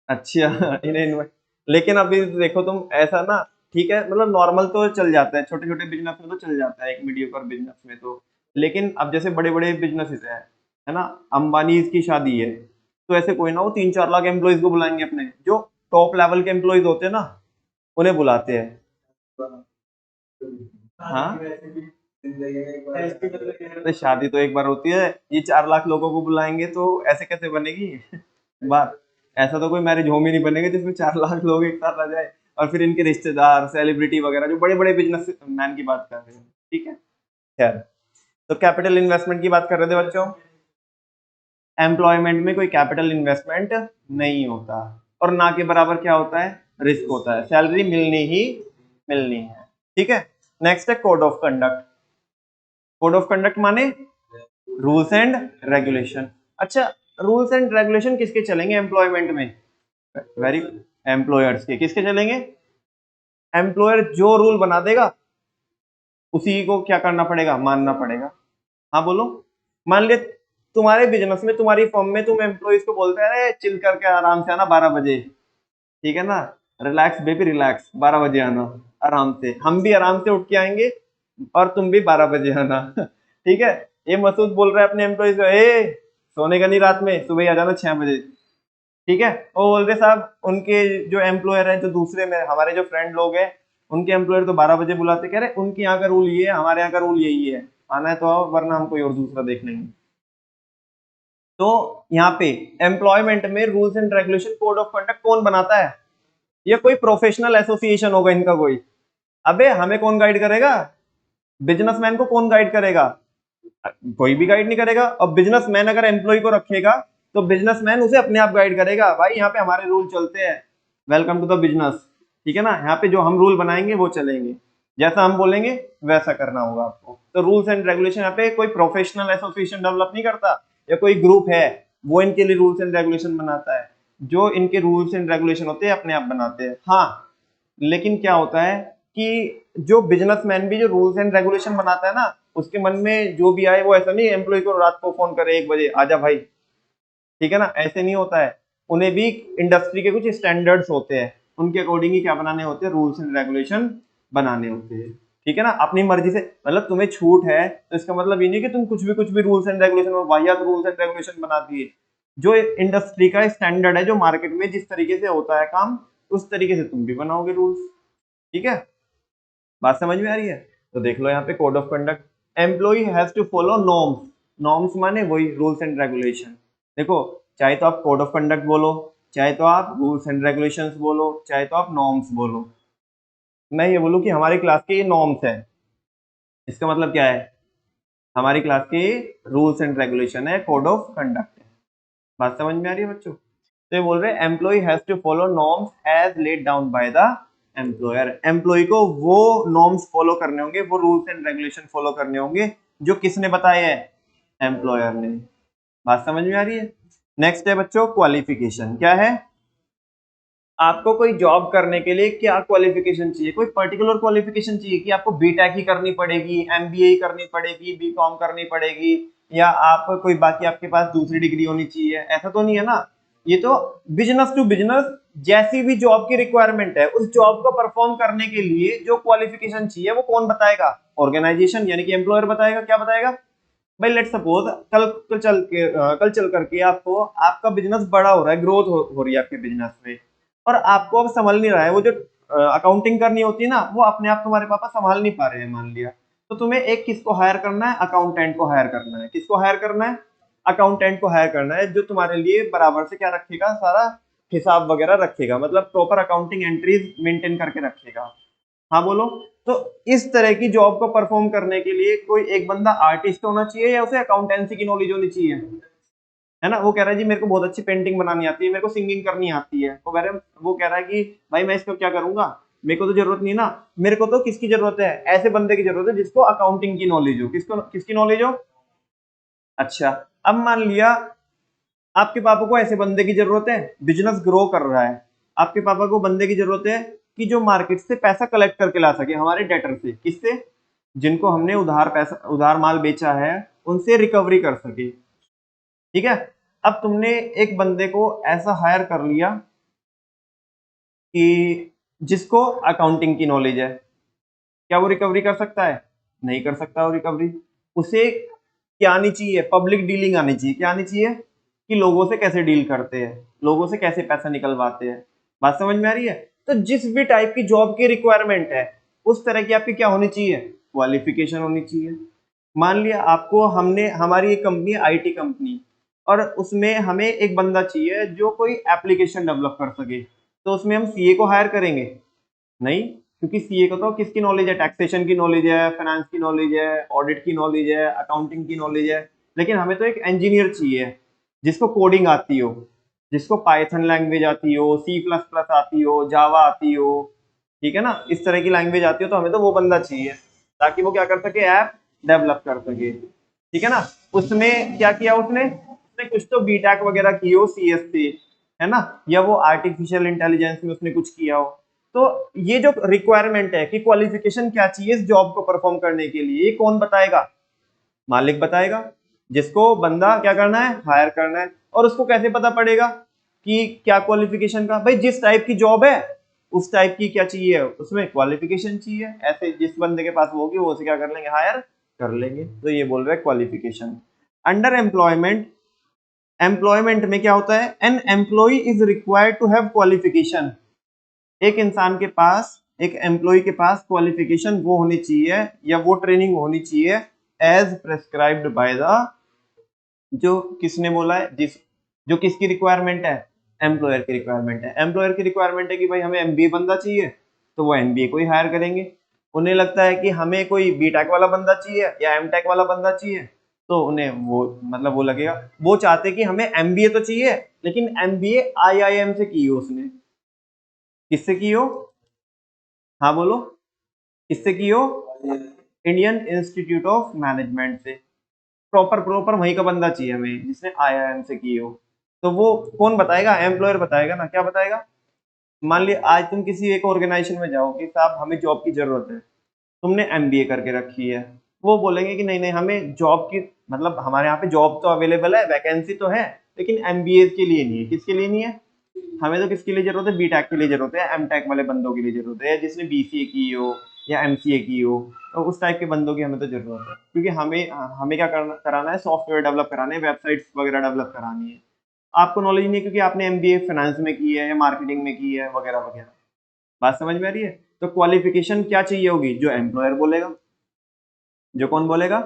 अच्छा इन्हें, लेकिन अभी देखो तुम ऐसा ना, ठीक है, मतलब नॉर्मल तो चल जाता है, छोटे छोटे बिजनेस में तो चल जाता है, एक मीडियोकर बिजनेस में तो। लेकिन अब जैसे बड़े बड़े बिजनेसेस है ना, अंबानी की शादी है, तो ऐसे कोई ना, वो 3-4 लाख एम्प्लॉयज को बुलाएंगे, अपने जो टॉप लेवल के एम्प्लॉयज होते हैं ना, उन्हें बुलाते हैं। हाँ, तो शादी तो एक बार होती है, ये 4 लाख लोगों को बुलाएंगे तो ऐसे कैसे बनेगी बात। ऐसा तो कोई मैरिज होम ही नहीं बनेगा जिसमें 4 लाख लोग एक साथ आ जाए, और फिर इनके रिश्तेदार, सेलिब्रिटी वगैरह, जो बड़े बड़े बिजनेस मैन की बात कर रहे हैं, ठीक है। खैर, तो कैपिटल इन्वेस्टमेंट की बात कर रहे थे बच्चों। एम्प्लॉयमेंट में कोई कैपिटल इन्वेस्टमेंट नहीं होता, और ना के बराबर क्या होता है, रिस्क होता है, सैलरी मिलनी ही मिलनी है, ठीक है। नेक्स्ट है code of conduct. Code of conduct माने रूल्स एंड रेगुलेशन। अच्छा, रूल्स एंड रेगुलेशन किसके चलेंगे एम्प्लॉयमेंट में, वेरी, एम्प्लॉयर्स के। किसके चलेंगे, एम्प्लॉयर जो रूल बना देगा उसी को क्या करना पड़ेगा, मानना पड़ेगा। हाँ बोलो, मान लिया तुम्हारे बिजनेस में, तुम्हारी फर्म में, तुम एम्प्लॉइज को बोलते हैं अरे चिल करके आराम से आना 12 बजे, ठीक है ना, रिलैक्स बेबी रिलैक्स, 12 बजे आना आराम से, हम भी आराम से उठ के आएंगे और तुम भी 12 बजे आना ठीक है। ये मसूद बोल रहा है अपने एम्प्लॉइज को, ए सोने का नहीं रात में, सुबह ही आ जाना 6 बजे, ठीक है। वो बोल रहे साहब उनके जो एम्प्लॉयर है, जो दूसरे में हमारे जो फ्रेंड लोग हैं, उनके एम्प्लॉयर तो 12 बजे बुलाते, कह रहे उनके यहाँ का रूल ये है, हमारे यहाँ का रूल यही है, आना है तो आओ वरना हम कोई और दूसरा देख लेंगे। तो यहाँ पे एम्प्लॉयमेंट में rules and regulation, code of conduct कौन बनाता है, ये कोई प्रोफेशनल एसोसिएशन होगा इनका कोई। अबे हमें कौन गाइड करेगा, बिजनेसमैन को कौन गाइड करेगा, कोई भी गाइड नहीं करेगा। और बिजनेसमैन अगर एम्प्लॉय को रखेगा तो बिजनेसमैन उसे अपने आप गाइड करेगा, भाई यहाँ पे हमारे रूल चलते हैं, वेलकम टू द बिजनेस, ठीक है ना, यहाँ पे जो हम रूल बनाएंगे वो चलेंगे, जैसा हम बोलेंगे वैसा करना होगा आपको। तो रूल्स एंड रेगुलेशन यहाँ पे कोई प्रोफेशनल एसोसिएशन डेवलप नहीं करता, या कोई ग्रुप है वो इनके लिए रूल्स एंड रेगुलेशन बनाता है, जो इनके रूल्स एंड रेगुलेशन होते हैं अपने आप बनाते हैं। हाँ, लेकिन क्या होता है कि जो बिजनेसमैन भी जो रूल्स एंड रेगुलेशन बनाता है ना, उसके मन में जो भी आए, वो ऐसा नहीं एम्प्लॉय को रात को फोन करे 1 बजे आजा भाई, ठीक है ना, ऐसे नहीं होता है। उन्हें भी इंडस्ट्री के कुछ स्टैंडर्ड्स होते हैं, उनके अकॉर्डिंग ही क्या बनाने होते हैं, रूल्स एंड रेगुलेशन बनाने होते हैं, ठीक है ना। अपनी मर्जी से, मतलब तुम्हें छूट है तो इसका मतलब ये नहीं कि तुम कुछ भी रूल्स एंड रेगुलेशन और वाहियात रूल्स एंड रेगुलेशन बना दिए। जो इंडस्ट्री का स्टैंडर्ड है, जो मार्केट में जिस तरीके से होता है काम, उस तरीके से तुम भी बनाओगे रूल्स, ठीक है। बात समझ में आ रही है। तो देख लो यहाँ पे code of conduct, employee has to follow norms. Norms माने वही रूल्स एंड रेगुलेशन। देखो, चाहे तो आप कोड ऑफ कंडक्ट बोलो, चाहे तो आप रूल्स एंड रेगुलेशंस बोलो, चाहे तो आप नॉर्म्स बोलो। मैं ये बोलूँ कि हमारी क्लास के ये नॉर्म्स है, इसका मतलब क्या है, हमारी क्लास के रूल्स एंड रेगुलेशन है, कोड ऑफ कंडक्ट है। बात समझ में आ रही है बच्चों। तो ये बोल रहे हैं employee has to follow norms as laid down by the employer. Employee को वो नॉर्म्स फॉलो करने होंगे, वो रूल्स एंड रेगुलेशन फॉलो करने होंगे जो किसने बताए हैं, एम्प्लॉयर ने। बात समझ में आ रही है। नेक्स्ट है बच्चों क्वालिफिकेशन। क्या है, आपको कोई जॉब करने के लिए क्या क्वालिफिकेशन चाहिए, कोई पर्टिकुलर क्वालिफिकेशन चाहिए कि आपको बीटेक ही करनी पड़ेगी, एमबीए ही करनी पड़ेगी, बीकॉम करनी पड़ेगी, या आप कोई बाकी आपके पास दूसरी डिग्री होनी चाहिए, ऐसा तो नहीं है ना। ये तो बिजनेस टू बिजनेस जैसी भी जॉब की रिक्वायरमेंट है, उस जॉब को परफॉर्म करने के लिए जो क्वालिफिकेशन चाहिए वो कौन बताएगा? ऑर्गेनाइजेशन यानी कि एम्प्लॉयर बताएगा। क्या बताएगा भाई? लेट सपोज कल चल करके आपको आपका बिजनेस बड़ा हो रहा है, ग्रोथ हो रही है आपके बिजनेस में, और आपको अब संभल नहीं रहा है, वो जो अकाउंटिंग करनी होती है ना, वो अपने आप तुम्हारे पापा संभाल नहीं पा रहे हैं मान लिया, तो तुम्हें एक किसको हायर करना है? अकाउंटेंट को हायर करना है। किसको हायर करना है? अकाउंटेंट को हायर करना है, जो तुम्हारे लिए बराबर से क्या रखेगा? सारा हिसाब वगैरह रखेगा, मतलब प्रॉपर अकाउंटिंग एंट्रीज मेंटेन करके रखेगा। हाँ बोलो। तो इस तरह की जॉब को परफॉर्म करने के लिए कोई एक बंदा आर्टिस्ट होना चाहिए या उसे अकाउंटेंसी की नॉलेज होनी चाहिए? है ना? वो कह रहा है जी मेरे को बहुत अच्छी पेंटिंग बनानी आती है, मेरे को सिंगिंग करनी आती है, वो कह रहा है कि भाई मैं इसको क्या करूंगा, मेरे को तो जरूरत नहीं ना, मेरे को तो किसकी जरूरत है? ऐसे बंदे की जरूरत है जिसको अकाउंटिंग की नॉलेज हो। किसको किसकी नॉलेज हो? अच्छा, अब मान लिया आपके पापा को ऐसे बंदे की जरूरत है, बिजनेस ग्रो कर रहा है, आपके पापा को बंदे की जरूरत है कि जो मार्केट से पैसा कलेक्ट करके ला सके हमारे डेटर से। किससे? जिनको हमने उधार माल बेचा है, उनसे रिकवरी कर सके। ठीक है। अब तुमने एक बंदे को ऐसा हायर कर लिया कि जिसको अकाउंटिंग की नॉलेज है, क्या वो रिकवरी कर सकता है? नहीं कर सकता वो रिकवरी। उसे क्या आनी चाहिए? पब्लिक डीलिंग आनी चाहिए। क्या आनी चाहिए? कि लोगों से कैसे डील करते हैं, लोगों से कैसे पैसा निकलवाते हैं। बात समझ में आ रही है? तो जिस भी टाइप की जॉब की रिक्वायरमेंट है, उस तरह की आपकी क्या होनी चाहिए? क्वालिफिकेशन होनी चाहिए। मान लिया आपको हमने हमारी एक कंपनी है, आईटी कंपनी, और उसमें हमें एक बंदा चाहिए जो कोई एप्लीकेशन डेवलप कर सके, तो उसमें हम सीए को हायर करेंगे? नहीं, क्योंकि सीए को तो किसकी नॉलेज है? टैक्सेशन की नॉलेज है, फाइनेंस की नॉलेज है, ऑडिट की नॉलेज है, अकाउंटिंग की नॉलेज है। लेकिन हमें तो एक इंजीनियर चाहिए जिसको कोडिंग आती हो, जिसको पाइथन लैंग्वेज आती हो, सी प्लस प्लस आती हो, जावा आती हो। ठीक है ना? इस तरह की लैंग्वेज आती हो तो हमें तो वो बंदा चाहिए ताकि वो क्या कर सके? ऐप डेवलप कर सके। ठीक है ना? उसमें क्या किया उसने? उसने कुछ तो बीटेक वगैरह की हो सीएस से, है ना, या वो आर्टिफिशियल इंटेलिजेंस में उसने कुछ किया हो। तो ये जो रिक्वायरमेंट है कि क्वालिफिकेशन क्या चाहिए इस जॉब को परफॉर्म करने के लिए, ये कौन बताएगा? मालिक बताएगा, जिसको बंदा क्या करना है? हायर करना है। और उसको कैसे पता पड़ेगा कि क्या क्वालिफिकेशन का? भाई जिस टाइप की जॉब है उस टाइप की क्या चाहिए, उसमें क्वालिफिकेशन चाहिए। ऐसे जिस बंदे के पास वो होगी वो उसे क्या कर लेंगे? हायर कर लेंगे। तो ये बोल रहे हैं क्वालिफिकेशन। अंडर एम्प्लॉयमेंट, एम्प्लॉयमेंट में क्या होता है? An employee is required to have qualification. एक इंसान के पास, एक एम्प्लॉय के पास क्वालिफिकेशन वो होनी चाहिए या वो ट्रेनिंग होनी चाहिए एज प्रेस्क्राइब्ड बाय द, जो किसने बोला है? जो किसकी रिक्वायरमेंट है? एम्प्लॉयर की रिक्वायरमेंट है। एम्प्लॉयर की रिक्वायरमेंट है कि भाई हमें एमबीए बंदा चाहिए, तो वो एमबीए को ही हायर करेंगे। उन्हें लगता है कि हमें कोई बीटेक वाला बंदा चाहिए या एमटेक वाला बंदा चाहिए, तो उन्हें वो मतलब वो लगेगा, वो चाहते कि हमें एमबीए तो चाहिए, लेकिन एमबीए आईआईएम से की हो उसने। किससे की हो? हाँ बोलो। किससे की हो? इंडियन इंस्टीट्यूट ऑफ मैनेजमेंट से। प्रॉपर प्रॉपर वहीं का बंदा चाहिए हमें जिसने आईआईएम से की हो। तो वो कौन बताएगा? एम्प्लॉयर बताएगा ना। क्या बताएगा? मान लिया आज तुम किसी एक ऑर्गेनाइजेशन में जाओ कि साहब हमें जॉब की जरूरत है, तुमने एमबीए करके रखी है, वो बोलेंगे कि नहीं नहीं हमें जॉब की, मतलब हमारे यहाँ पे जॉब तो अवेलेबल है, वैकेंसी तो है, लेकिन एमबीए के लिए नहीं है। किसके लिए नहीं है? हमें तो किसके लिए जरूरत है? बीटेक के लिए जरूरत है, एमटेक वाले बंदों के लिए जरूरत है, या जिसने बीसीए की हो या एमसीए की हो, तो उस टाइप के बंदों की हमें तो जरूरत है। क्योंकि हमें हमें क्या कराना है? सॉफ्टवेयर डेवलप कराने हैं, वेबसाइट्स वगैरह डेवलप करानी है। आपको नॉलेज नहीं है क्योंकि आपने एमबीए फाइनेंस में की है या मार्केटिंग में की है वगैरह वगैरह। बात समझ में आ रही है? तो क्वालिफिकेशन क्या चाहिए होगी? जो एम्प्लॉयर बोलेगा। जो कौन बोलेगा?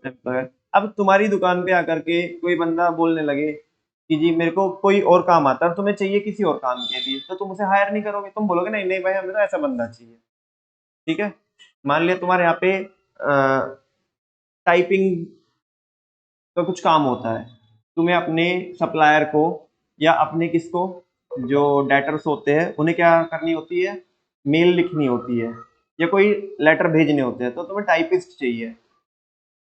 एम्प्लॉयर। अब तुम्हारी दुकान पे आकर के कोई बंदा बोलने लगे कि जी मेरे को कोई और काम आता है और तुम्हें चाहिए किसी और काम के लिए, तो तुम उसे हायर नहीं करोगे, तुम बोलोगे नहीं नहीं भाई हमें तो ऐसा बंदा चाहिए। ठीक है। मान लिया तुम्हारे यहाँ पे टाइपिंग का कुछ काम होता है, तुम्हें अपने सप्लायर को या अपने किसको, जो डेटर्स होते हैं उन्हें क्या करनी होती है? मेल लिखनी होती है या कोई लेटर भेजने होते हैं, तो तुम्हें टाइपिस्ट चाहिए,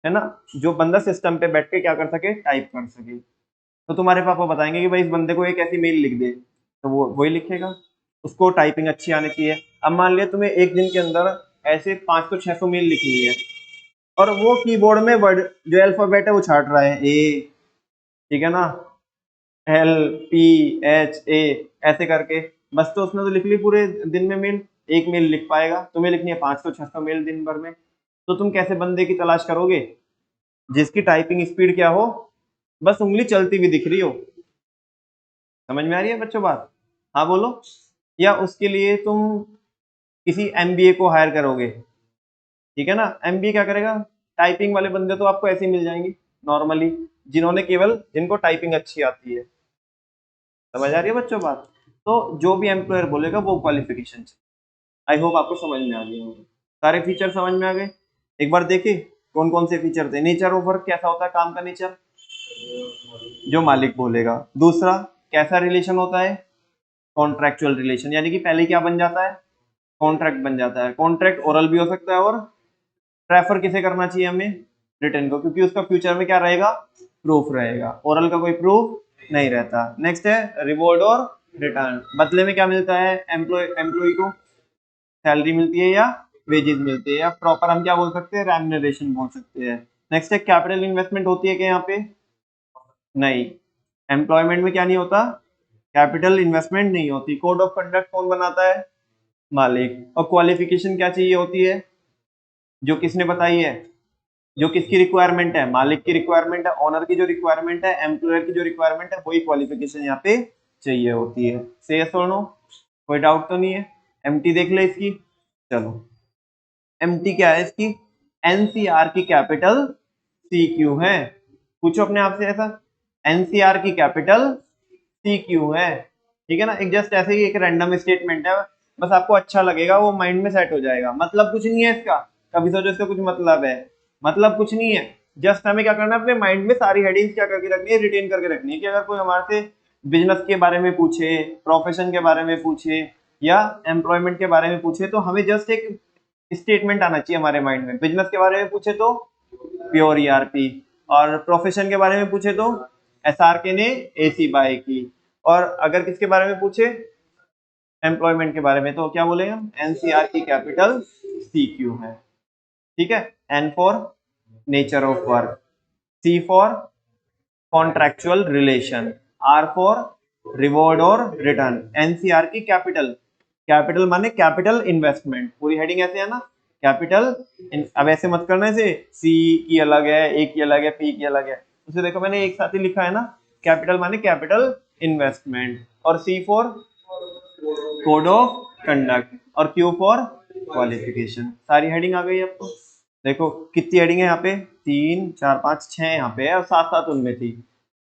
है ना, जो बंदा सिस्टम पे बैठ के क्या कर सके? टाइप कर सके। तो तुम्हारे पापा बताएंगे कि भाई इस बंदे को एक ऐसी मेल लिख दे, तो वो वही लिखेगा। उसको टाइपिंग अच्छी आनी चाहिए। अब मान लिया तुम्हें एक दिन के अंदर ऐसे 500-600 मेल लिखनी है, और वो कीबोर्ड में वर्ड जो अल्फाबेट है वो छाट रहा है ए, ठीक है ना, LPHA ऐसे करके, बस तो उसने तो लिख ली पूरे दिन में मेल, एक मेल लिख पाएगा, तुम्हें लिखनी है 500-600 मेल दिन भर में, तो तुम कैसे बंदे की तलाश करोगे जिसकी टाइपिंग स्पीड क्या हो, बस उंगली चलती हुई दिख रही हो। समझ में आ रही है बच्चों बात? हाँ बोलो। या उसके लिए तुम किसी MBA को हायर करोगे, ठीक है ना, MBA क्या करेगा, टाइपिंग वाले बंदे तो आपको ऐसे ही मिल जाएंगे नॉर्मली, जिन्होंने केवल जिनको टाइपिंग अच्छी आती है। समझ आ रही है बच्चों बात? तो जो भी एम्प्लॉयर बोलेगा वो क्वालिफिकेशन। आई होप आपको समझ में आ गया होगा, सारे फीचर समझ में आ गए। एक बार देखे कौन कौन से फीचर थे। नेचर ऑफ वर्क कैसा होता है, काम का नेचर जो मालिक बोलेगा। दूसरा, कैसा रिलेशन होता है, कॉन्ट्रैक्चुअल रिलेशन, यानी कि पहले क्या बन जाता है, कॉन्ट्रैक्ट बन जाता है। कॉन्ट्रैक्ट ओरल भी हो सकता है, और प्रेफर किसे करना चाहिए हमें, रिटर्न को, क्योंकि उसका फ्यूचर में क्या रहेगा, प्रूफ रहेगा। ओरल का कोई प्रूफ नहीं रहता। नेक्स्ट है रिवॉर्ड और रिटर्न, बदले में क्या मिलता है एम्प्लॉय को, सैलरी मिलती है या वेजेस मिलती है, या प्रॉपर हम क्या बोल सकते हैं, रेम्युनरेशन बोल सकते हैं। नेक्स्ट है कैपिटल इन्वेस्टमेंट होती है क्या यहाँ पे, नहीं, एम्प्लॉयमेंट में क्या नहीं होता, कैपिटल इन्वेस्टमेंट नहीं होती। कोड ऑफ कंडक्ट कौन बनाता है, मालिक। और क्वालिफिकेशन क्या चाहिए होती है, जो किसने बताई है, जो किसकी रिक्वायरमेंट है, मालिक की रिक्वायरमेंट है, ओनर की जो रिक्वायरमेंट है, एम्प्लॉयर की जो रिक्वायरमेंट है, वही क्वालिफिकेशन यहाँ पे चाहिए होती है। से यस और नो, कोई डाउट तो नहीं है। एमटी देख ले इसकी, चलो एमटी क्या है इसकी, एनसीआर की कैपिटल CQ है। पूछो अपने आप से ऐसा, एनसीआर की कैपिटल CQ है, ठीक है ना। एक जस्ट ऐसे ही एक रैंडम स्टेटमेंट है, बस आपको अच्छा लगेगा, वो माइंड में सेट हो जाएगा। मतलब कुछ नहीं है इसका, कभी सोचो इसका कुछ मतलब है, मतलब कुछ नहीं है। जस्ट हमें क्या करना है, अपने माइंड में सारी हेडिंग्स क्या करके रखनी है, रिटेन करके रखनी है, कि अगर कोई हमारे से बिजनेस के बारे में पूछे, प्रोफेशन के बारे में पूछे, या एम्प्लॉयमेंट के बारे में पूछे, तो हमें जस्ट एक स्टेटमेंट आना चाहिए हमारे माइंड में। बिजनेस के बारे में पूछे तो प्योर ERP, और प्रोफेशन के बारे में पूछे तो SRK ने AC बाय की, और अगर किसके बारे में पूछे, एम्प्लॉयमेंट के बारे में, तो क्या बोले हम, NCR की कैपिटल CQ है, ठीक है। N for nature of work, C for contractual relation, R for reward और रिटर्न। NCR की कैपिटल, कैपिटल माने कैपिटल इन्वेस्टमेंट, पूरी हेडिंग ऐसे है ना, कैपिटल। अब ऐसे मत करना, से C की अलग है, A की अलग है, P की अलग है, उसे देखो मैंने एक साथ ही लिखा है ना, कैपिटल माने कैपिटल इन्वेस्टमेंट, और C for code of conduct, और Q फॉर क्वालिफिकेशन। सारी हेडिंग आ गई आपको। देखो कितनी हेडिंग है यहाँ पे, 3 4 5 6 यहाँ पे है, और 7 उनमें थी,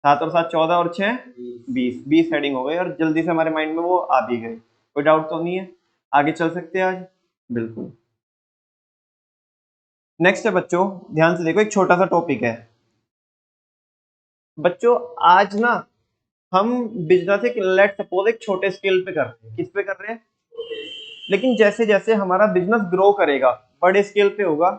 7 और 7 14 और 6 20 हेडिंग हो गई, और जल्दी से हमारे माइंड में वो आ भी गई। कोई डाउट तो नहीं है, आगे चल सकते हैं आज, बिल्कुल। नेक्स्ट है बच्चों, ध्यान से देखो, एक छोटा सा टॉपिक है बच्चों। आज ना हम बिजनेस एक लेट सपोज एक छोटे स्केल पे कर रहे हैं, किस पे कर रहे हैं, लेकिन जैसे जैसे हमारा बिजनेस ग्रो करेगा, बड़े स्केल पे होगा,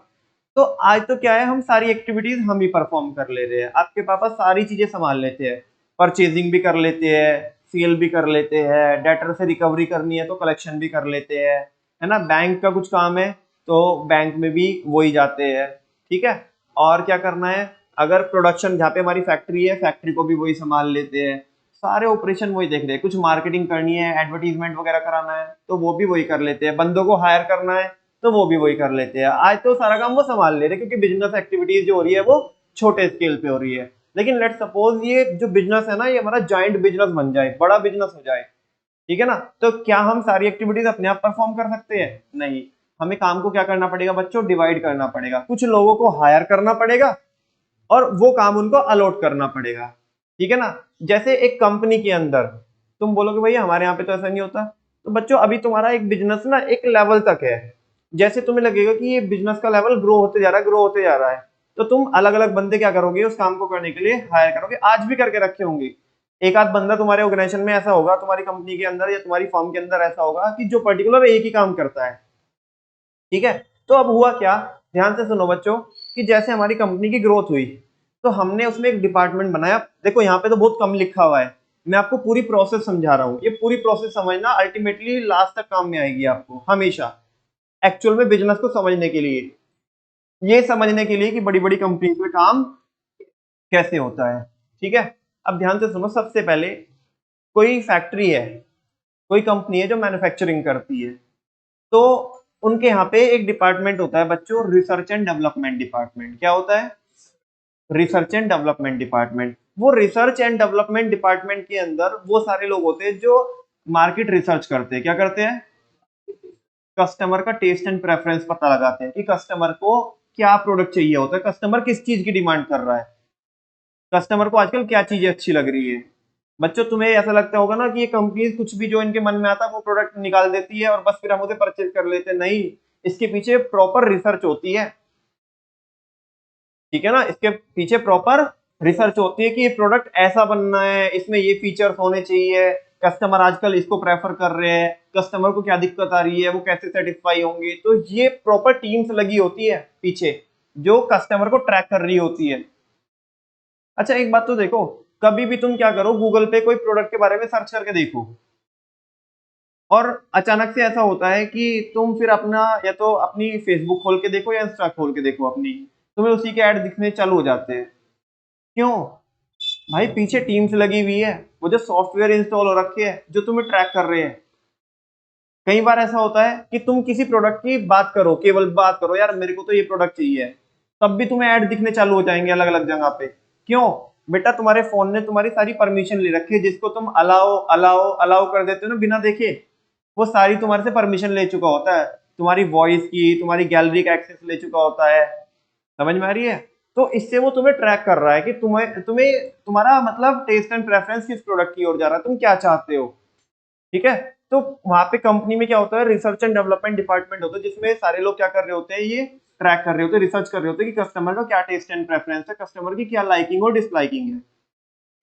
तो आज तो क्या है, हम सारी एक्टिविटीज हम ही परफॉर्म कर ले रहे हैं। आपके पापा सारी चीजें संभाल लेते हैं, परचेजिंग भी कर लेते हैं, सेल भी कर लेते हैं, डेटर से रिकवरी करनी है तो कलेक्शन भी कर लेते हैं, है ना। बैंक का कुछ काम है तो बैंक में भी वही जाते हैं, ठीक है। और क्या करना है, अगर प्रोडक्शन जहाँ पे हमारी फैक्ट्री है, फैक्ट्री को भी वही संभाल लेते हैं, सारे ऑपरेशन वही देख रहे हैं। कुछ मार्केटिंग करनी है, एडवर्टीजमेंट वगैरह कराना है तो वो भी वही कर लेते हैं, बंदों को हायर करना है तो वो भी वही कर लेते हैं। आज तो सारा काम वो संभाल ले रहे हैं, क्योंकि बिजनेस एक्टिविटीज जो हो रही है वो छोटे स्केल पे हो रही है। लेकिन लेट सपोज ये जो बिजनेस है ना, ये हमारा जॉइंट बिजनेस बन जाए, बड़ा बिजनेस हो जाए, ठीक है ना, तो क्या हम सारी एक्टिविटीज अपने आप परफॉर्म कर सकते हैं, नहीं। हमें काम को क्या करना पड़ेगा बच्चों, डिवाइड करना पड़ेगा, कुछ लोगों को हायर करना पड़ेगा, और वो काम उनको अलॉट करना पड़ेगा, ठीक है ना। जैसे एक कंपनी के अंदर तुम बोलोगे भैया हमारे यहाँ पे तो ऐसा नहीं होता, तो बच्चों अभी तुम्हारा एक बिजनेस ना एक लेवल तक है, जैसे तुम्हें लगेगा कि ये बिजनेस का लेवल ग्रो होते जा रहा है, ग्रो होते जा रहा है, तो तुम अलग अलग बंदे क्या करोगे, उस काम को करने के लिए हायर करोगे। आज भी करके रखे होंगे, एक आध बंदा तुम्हारे ऑर्गेनाइजेशन में ऐसा होगा, तुम्हारी कंपनी के अंदर या तुम्हारी फर्म के अंदर ऐसा होगा कि जो पर्टिकुलर एक ही काम करता है, ठीक है। तो अब हुआ क्या, ध्यान से सुनो बच्चों, कि जैसे हमारी कंपनी की ग्रोथ हुई, तो हमने उसमें एक डिपार्टमेंट बनाया। देखो यहाँ पे तो बहुत कम लिखा हुआ है, मैं आपको पूरी प्रोसेस समझा रहा हूँ, ये पूरी प्रोसेस समझना, अल्टीमेटली लास्ट तक काम में आएगी आपको हमेशा, एक्चुअल में बिजनेस को समझने के लिए, ये समझने के लिए कि बड़ी बड़ी कंपनीज में काम कैसे होता है, ठीक है। अब ध्यान से सुनो, सबसे पहले कोई फैक्ट्री है, कोई कंपनी है जो मैन्युफैक्चरिंग करती है, तो उनके यहाँ पे एक डिपार्टमेंट होता है बच्चों, रिसर्च एंड डेवलपमेंट डिपार्टमेंट। क्या होता है? Research and development department. वो रिसर्च एंड डेवलपमेंट डिपार्टमेंट के अंदर वो सारे लोग होते हैं जो मार्केट रिसर्च करते हैं। क्या करते हैं? कस्टमर का टेस्ट एंड प्रेफरेंस पता लगाते हैं कि कस्टमर को क्या प्रोडक्ट चाहिए होता है, कस्टमर किस चीज की डिमांड कर रहा है, कस्टमर को आजकल क्या चीजें अच्छी लग रही है। बच्चों तुम्हें ऐसा लगता होगा ना कि ये कंपनी कुछ भी जो इनके मन में आता है वो प्रोडक्ट निकाल देती है और बस फिर हम उसे परचेज कर लेते हैं। नहीं, इसके पीछे प्रॉपर रिसर्च होती है। ठीक है ना, इसके पीछे प्रॉपर रिसर्च होती है कि ये प्रोडक्ट ऐसा बनना है, इसमें ये फीचर्स होने चाहिए, कस्टमर आजकल इसको प्रेफर कर रहे हैं, कस्टमर को क्या दिक्कत आ रही है, वो कैसे सेटिस्फाई होंगे। तो ये प्रॉपर टीम्स लगी होती है पीछे जो कस्टमर को ट्रैक कर रही होती है। अच्छा एक बात तो देखो, कभी भी तुम क्या करो, गूगल पे कोई प्रोडक्ट के बारे में सर्च करके देखो और अचानक से ऐसा होता है कि तुम फिर अपना या तो अपनी फेसबुक खोल के देखो या इंस्टा खोल के देखो अपनी, तुम्हें उसी के ऐड दिखने चालू हो जाते हैं। क्यों? भाई पीछे टीम्स लगी हुई है, वो जो सॉफ्टवेयर इंस्टॉल हो रखे हैं जो तुम्हें ट्रैक कर रहे हैं। कई बार ऐसा होता है कि तुम किसी प्रोडक्ट की बात करो, केवल बात करो, यार मेरे को तो ये प्रोडक्ट चाहिए, तब भी तुम्हें ऐड दिखने चालू हो जाएंगे अलग अलग जगह पे। क्यों? बेटा तुम्हारे फोन ने तुम्हारी सारी परमिशन ले रखी है, जिसको तुम अलाउ अलाउ अलाउ कर देते हो ना बिना देखे, वो सारी तुम्हारे से परमिशन ले चुका होता है, तुम्हारी वॉइस की, तुम्हारी गैलरी का एक्सेस ले चुका होता है। समझ में आ रही है? तो इससे वो तुम्हें ट्रैक कर रहा है कि तुम्हें तुम्हें तुम्हारा मतलब टेस्ट एंड प्रेफरेंस किस प्रोडक्ट की ओर जा रहा है, तुम क्या चाहते हो। ठीक है, तो वहां पे कंपनी में क्या होता है, रिसर्च एंड डेवलपमेंट डिपार्टमेंट होता है, जिसमें सारे लोग क्या कर रहे होते हैं, ये ट्रैक कर रहे होते हैं, रिसर्च कर रहे होते हैं कि कस्टमर का क्या टेस्ट एंड प्रेफरेंस है, कस्टमर की क्या लाइकिंग और डिसलाइकिंग है।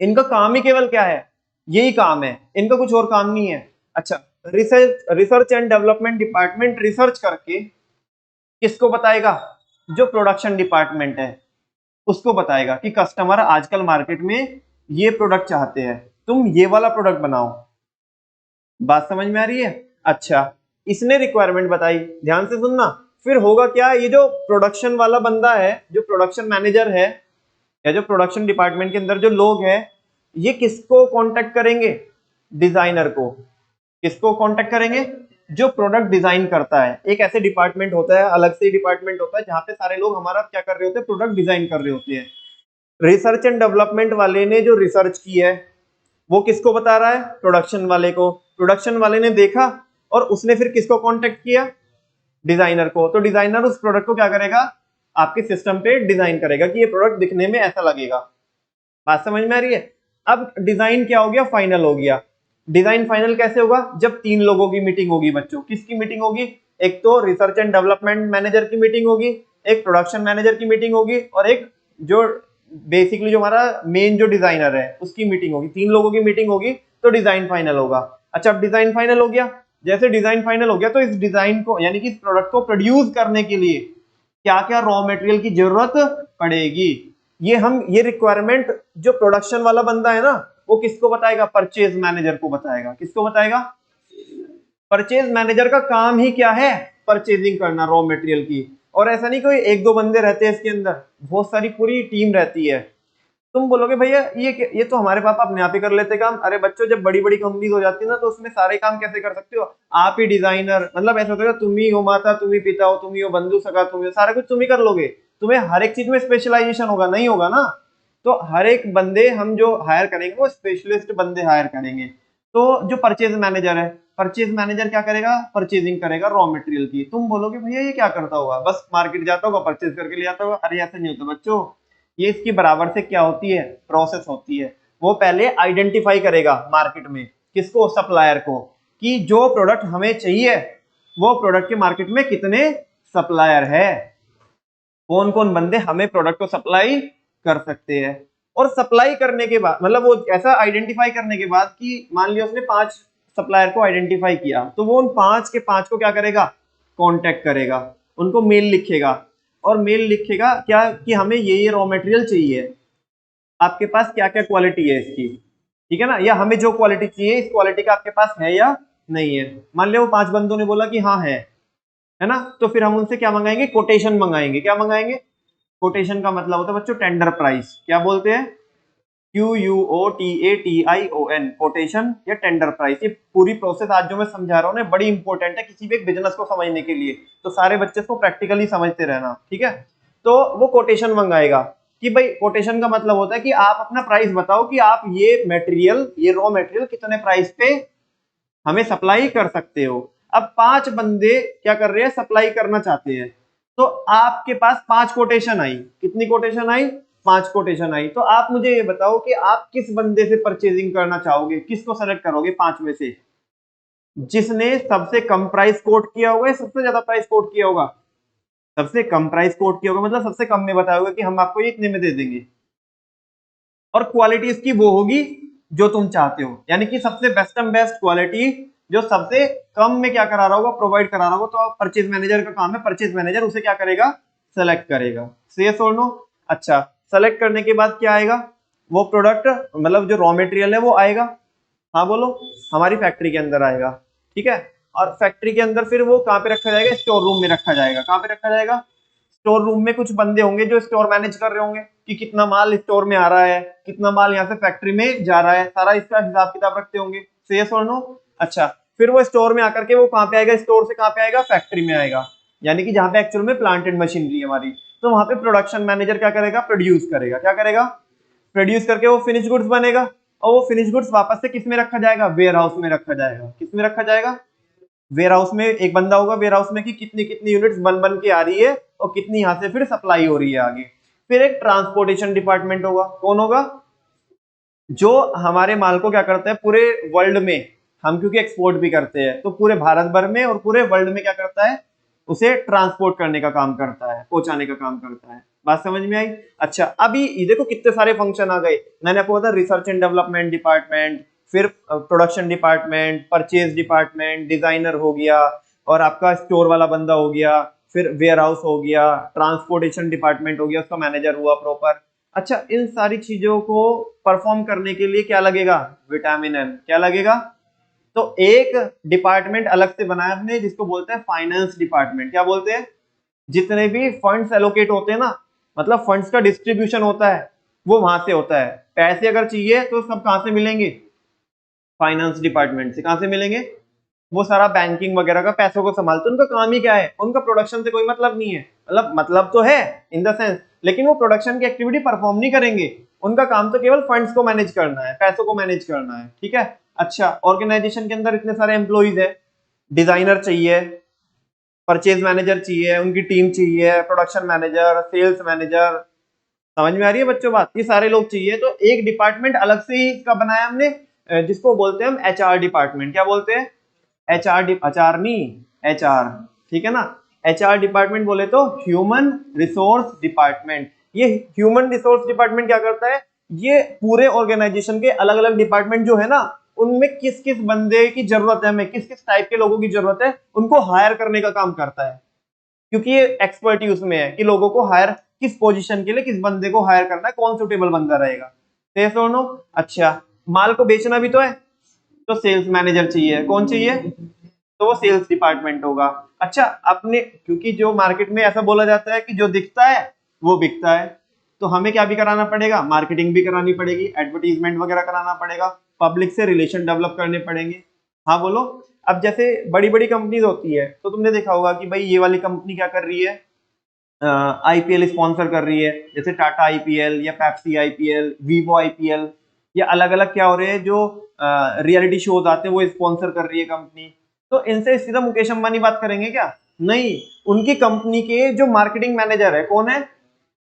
इनका काम ही केवल क्या है, यही काम है, इनका कुछ और काम नहीं है। अच्छा, research and development department research करके किसको बताएगा? जो प्रोडक्शन डिपार्टमेंट है उसको बताएगा कि कस्टमर आजकल मार्केट में ये प्रोडक्ट चाहते हैं, तुम ये वाला प्रोडक्ट बनाओ। बात समझ में आ रही है? अच्छा, इसने रिक्वायरमेंट बताई, ध्यान से सुनना। फिर होगा क्या, ये जो प्रोडक्शन वाला बंदा है, जो प्रोडक्शन मैनेजर है या जो प्रोडक्शन डिपार्टमेंट के अंदर जो लोग हैं, ये किसको कांटेक्ट करेंगे? डिजाइनर को। किसको कांटेक्ट करेंगे? जो प्रोडक्ट डिजाइन करता है। एक ऐसे डिपार्टमेंट होता है, अलग से डिपार्टमेंट होता है जहां पे सारे लोग हमारा क्या कर रहे होते हैं, प्रोडक्ट डिजाइन कर रहे होते हैं। रिसर्च एंड डेवलपमेंट वाले ने जो रिसर्च की है वो किसको बता रहा है? प्रोडक्शन वाले को। प्रोडक्शन वाले ने देखा और उसने फिर किसको कांटेक्ट किया? डिजाइनर को। तो डिजाइनर उस प्रोडक्ट को क्या करेगा? आपके सिस्टम पे डिजाइन करेगा कि ये प्रोडक्ट दिखने में ऐसा लगेगा। बात समझ में आ रही है? अब डिजाइन क्या हो गया? फाइनल हो गया। डिजाइन फाइनल कैसे होगा? जब 3 लोगों की मीटिंग होगी बच्चों। किसकी मीटिंग होगी? एक तो रिसर्च एंड डेवलपमेंट मैनेजर की मीटिंग होगी, एक प्रोडक्शन मैनेजर की मीटिंग होगी और एक जो बेसिकली जो हमारा मेन जो डिजाइनर है उसकी मीटिंग होगी। 3 लोगों की मीटिंग होगी तो डिजाइन फाइनल होगा। अच्छा, अब डिजाइन फाइनल हो गया, जैसे डिजाइन फाइनल हो गया तो इस डिजाइन को यानी कि इस प्रोडक्ट को प्रोड्यूस करने के लिए क्या क्या रॉ मटेरियल की जरूरत पड़ेगी, ये रिक्वायरमेंट जो प्रोडक्शन वाला बंदा है ना वो किसको बताएगा? परचेज मैनेजर को बताएगा। किसको बताएगा? परचेज मैनेजर का काम ही क्या है? परचेजिंग करना रॉ मटेरियल की। और ऐसा नहीं कोई एक दो बंदे रहते हैं इसके अंदर, बहुत सारी पूरी टीम रहती है। तुम बोलोगे भैया ये तो हमारे पापा अपने आप ही कर लेते काम। अरे बच्चों, जब बड़ी बड़ी कंपनीज हो जाती है ना तो उसमें सारे काम कैसे कर सकते हो? आप ही डिजाइनर, मतलब ऐसा होता है तुम ही हो माता, तुम ही पिता हो, तुम ही हो बंधु सगा, तुम ही सारा कुछ तुम ही कर लोगे। तुम्हें हर एक चीज में स्पेशलाइजेशन होगा? नहीं होगा ना। तो हर एक बंदे हम जो हायर करेंगे वो स्पेशलिस्ट बंदे हायर करेंगे। तो जो परचेज मैनेजर है, परचेज मैनेजर क्या करेगा? परचेजिंग करेगा रॉ मटेरियल की। तुम बोलोगे भैया ये क्या करता होगा? बस मार्केट जाता होगा, परचेज करके ले आता होगा। अरे ऐसा नहीं होता बच्चों, ये इसकी बराबर से क्या होती है? प्रोसेस होती है। वो पहले आइडेंटिफाई करेगा मार्केट में, किसको? सप्लायर को, कि जो प्रोडक्ट हमें चाहिए वो प्रोडक्ट के मार्केट में कितने सप्लायर है, कौन कौन बंदे हमें प्रोडक्ट को सप्लाई कर सकते हैं। और सप्लाई करने के बाद मतलब वो ऐसा आइडेंटिफाई करने के बाद कि मान लिया उसने 5 सप्लायर को आइडेंटिफाई किया, तो वो उन 5 के 5 को क्या करेगा? कांटेक्ट करेगा, उनको मेल लिखेगा और मेल लिखेगा क्या कि हमें ये रॉ मटेरियल चाहिए, आपके पास क्या क्या क्वालिटी है इसकी, ठीक है ना, या हमें जो क्वालिटी चाहिए इस क्वालिटी का आपके पास है या नहीं है। मान लिया वो 5 बंदों ने बोला कि हाँ है ना, तो फिर हम उनसे क्या मंगाएंगे? कोटेशन मंगाएंगे। क्या मंगाएंगे? कोटेशन का मतलब होता है बच्चों टेंडर प्राइस। क्या बोलते हैं? QUOTATION, कोटेशन या टेंडर प्राइस। ये पूरी प्रोसेस आज जो मैं समझा रहा हूँ ना, बड़ी इंपॉर्टेंट है किसी भी एक बिजनेस को समझने के लिए, तो सारे बच्चे इसको प्रैक्टिकली समझते रहना, ठीक है। तो वो कोटेशन मंगाएगा कि भाई, कोटेशन का मतलब होता है कि आप अपना प्राइस बताओ कि आप ये मटेरियल, ये रॉ मटेरियल कितने प्राइस पे हमें सप्लाई कर सकते हो। अब 5 बंदे क्या कर रहे हैं, सप्लाई करना चाहते हैं, तो आपके पास 5 कोटेशन आई। कितनी कोटेशन आई? 5 कोटेशन आई। तो आप मुझे ये बताओ कि आप किस बंदे से परचेजिंग करना चाहोगे, किसको सेलेक्ट करोगे 5 में से? जिसने सबसे कम प्राइस कोट किया होगा या सबसे ज्यादा प्राइस कोट किया होगा? सबसे कम प्राइस कोट किया होगा, मतलब सबसे कम में बताया होगा कि हम आपको ये इतने में दे देंगे, और क्वालिटी इसकी वो होगी जो तुम चाहते हो, यानी कि सबसे बेस्ट एंड बेस्ट क्वालिटी जो सबसे कम में क्या करा रहा होगा, प्रोवाइड करा रहा होगा। तो परचेज मैनेजर का काम है, परचेज मैनेजर उसे क्या करेगा, सेलेक्ट करेगा। यस और नो? अच्छा, सेलेक्ट करने के बाद क्या आएगा, वो प्रोडक्ट मतलब जो रॉ मटेरियल है वो आएगा, हाँ बोलो, हमारी फैक्ट्री के अंदर आएगा, ठीक है। और फैक्ट्री के अंदर फिर वो कहाँ पे रखा जाएगा, स्टोर रूम में रखा जाएगा। कहाँ पे रखा जाएगा? स्टोर रूम में कुछ बंदे होंगे जो स्टोर मैनेज कर रहे होंगे कि कितना माल स्टोर में आ रहा है, कितना माल यहाँ से फैक्ट्री में जा रहा है, सारा इसका हिसाब किताब रखते होंगे। यस और नो? अच्छा, फिर वो स्टोर में आकर के वो कहाँ पे आएगा, स्टोर से कहाँ पे आएगा, फैक्ट्री में आएगा, यानी कि जहाँ पे एक्चुअल में प्लांट एंड मशीनरी है हमारी। तो वहां पे प्रोडक्शन मैनेजर क्या करेगा, प्रोड्यूस करेगा। क्या करेगा? प्रोड्यूस करके वो फिनिश गुड्स बनेगा, और वो फिनिश गुड्स वापस से किस में रखा जाएगा, वेयर हाउस में रखा जाएगा। किस में रखा जाएगा? वेयर हाउस में। एक बंदा होगा वेयर हाउस में कि कितनी कितनी यूनिट्स बन बन के आ रही है और कितनी यहां से फिर सप्लाई हो रही है आगे। फिर एक ट्रांसपोर्टेशन डिपार्टमेंट होगा। कौन होगा? जो हमारे माल को क्या करता है, पूरे वर्ल्ड में, हम क्योंकि एक्सपोर्ट भी करते हैं, तो पूरे भारत भर में और पूरे वर्ल्ड में क्या करता है, उसे ट्रांसपोर्ट करने का काम करता है, पहुंचाने का काम करता है। बात समझ में आई? अच्छा, अभी ये देखो कितने सारे फंक्शन आ गए। मैंने आपको बताया रिसर्च एंड डेवलपमेंट डिपार्टमेंट, फिर production department, purchase department, designer हो गया, और आपका स्टोर वाला बंदा हो गया, फिर वेयर हाउस हो गया, ट्रांसपोर्टेशन डिपार्टमेंट हो गया, उसका मैनेजर हुआ प्रॉपर। अच्छा, इन सारी चीजों को परफॉर्म करने के लिए क्या लगेगा, विटामिन एम। क्या लगेगा? तो एक डिपार्टमेंट अलग से बनाया हमने जिसको बोलते हैं फाइनेंस डिपार्टमेंट। क्या बोलते हैं? जितने भी फंड्स एलोकेट होते हैं ना, मतलब फंड्स का डिस्ट्रीब्यूशन होता है, वो वहां से होता है। पैसे अगर चाहिए तो सब कहां से मिलेंगे, फाइनेंस डिपार्टमेंट से। कहां से मिलेंगे? वो सारा बैंकिंग वगैरह का पैसों को संभालते हैं। उनका काम ही क्या है, उनका प्रोडक्शन से कोई मतलब नहीं है, मतलब तो है इन द सेंस, लेकिन वो प्रोडक्शन की एक्टिविटी परफॉर्म नहीं करेंगे। उनका काम तो केवल फंड्स को मैनेज करना है, पैसों को मैनेज करना है, ठीक है। अच्छा, ऑर्गेनाइजेशन के अंदर इतने सारे एम्प्लॉइज है, डिजाइनर चाहिए, परचेज मैनेजर चाहिए, उनकी टीम चाहिए, प्रोडक्शन मैनेजर, सेल्स मैनेजर। समझ में आ रही है बच्चों बात? ये सारे लोग चाहिए, तो एक डिपार्टमेंट अलग से ही इसका बनाया हमने, जिसको बोलते हैं हम एचआर डिपार्टमेंट। क्या बोलते हैं? एचआर नहीं, एचआर, ठीक है ना। एचआर डिपार्टमेंट बोले तो ह्यूमन रिसोर्स डिपार्टमेंट। ये ह्यूमन रिसोर्स डिपार्टमेंट क्या करता है, ये पूरे ऑर्गेनाइजेशन के अलग अलग डिपार्टमेंट जो है ना, उनमें किस किस बंदे की जरूरत है, हमें किस किस टाइप के लोगों की जरूरत है, उनको हायर करने का काम करता है। क्योंकि ये एक्सपर्टी उसमें है कि लोगों को हायर, किस पोजीशन के लिए किस बंदे को हायर करना है, कौन सुटेबल बंदा रहेगा। सुनो, अच्छा, माल को बेचना भी तो है, तो सेल्स मैनेजर चाहिए। कौन चाहिए? तो वो सेल्स डिपार्टमेंट होगा। अच्छा, अपने क्योंकि जो मार्केट में ऐसा बोला जाता है कि जो दिखता है वो बिकता है, तो हमें क्या भी कराना पड़ेगा, मार्केटिंग भी करानी पड़ेगी, एडवर्टीजमेंट वगैरह कराना पड़ेगा, पब्लिक से रिलेशन डेवलप करने पड़ेंगे। हाँ बोलो। अब जैसे बड़ी बड़ी कंपनीज होती है, तो तुमने देखा होगा कि भाई ये वाली कंपनी क्या कर रही है, आईपीएल स्पॉन्सर कर रही है, जैसे टाटा आईपीएल या पेप्सी आईपीएल, वीवो आईपीएल, या अलग अलग क्या हो रहे हैं, जो रियलिटी शोज आते हैं वो स्पॉन्सर कर रही है कंपनी। तो इनसे सीधा मुकेश अंबानी बात करेंगे क्या? नहीं, उनकी कंपनी के जो मार्केटिंग मैनेजर है, कौन है,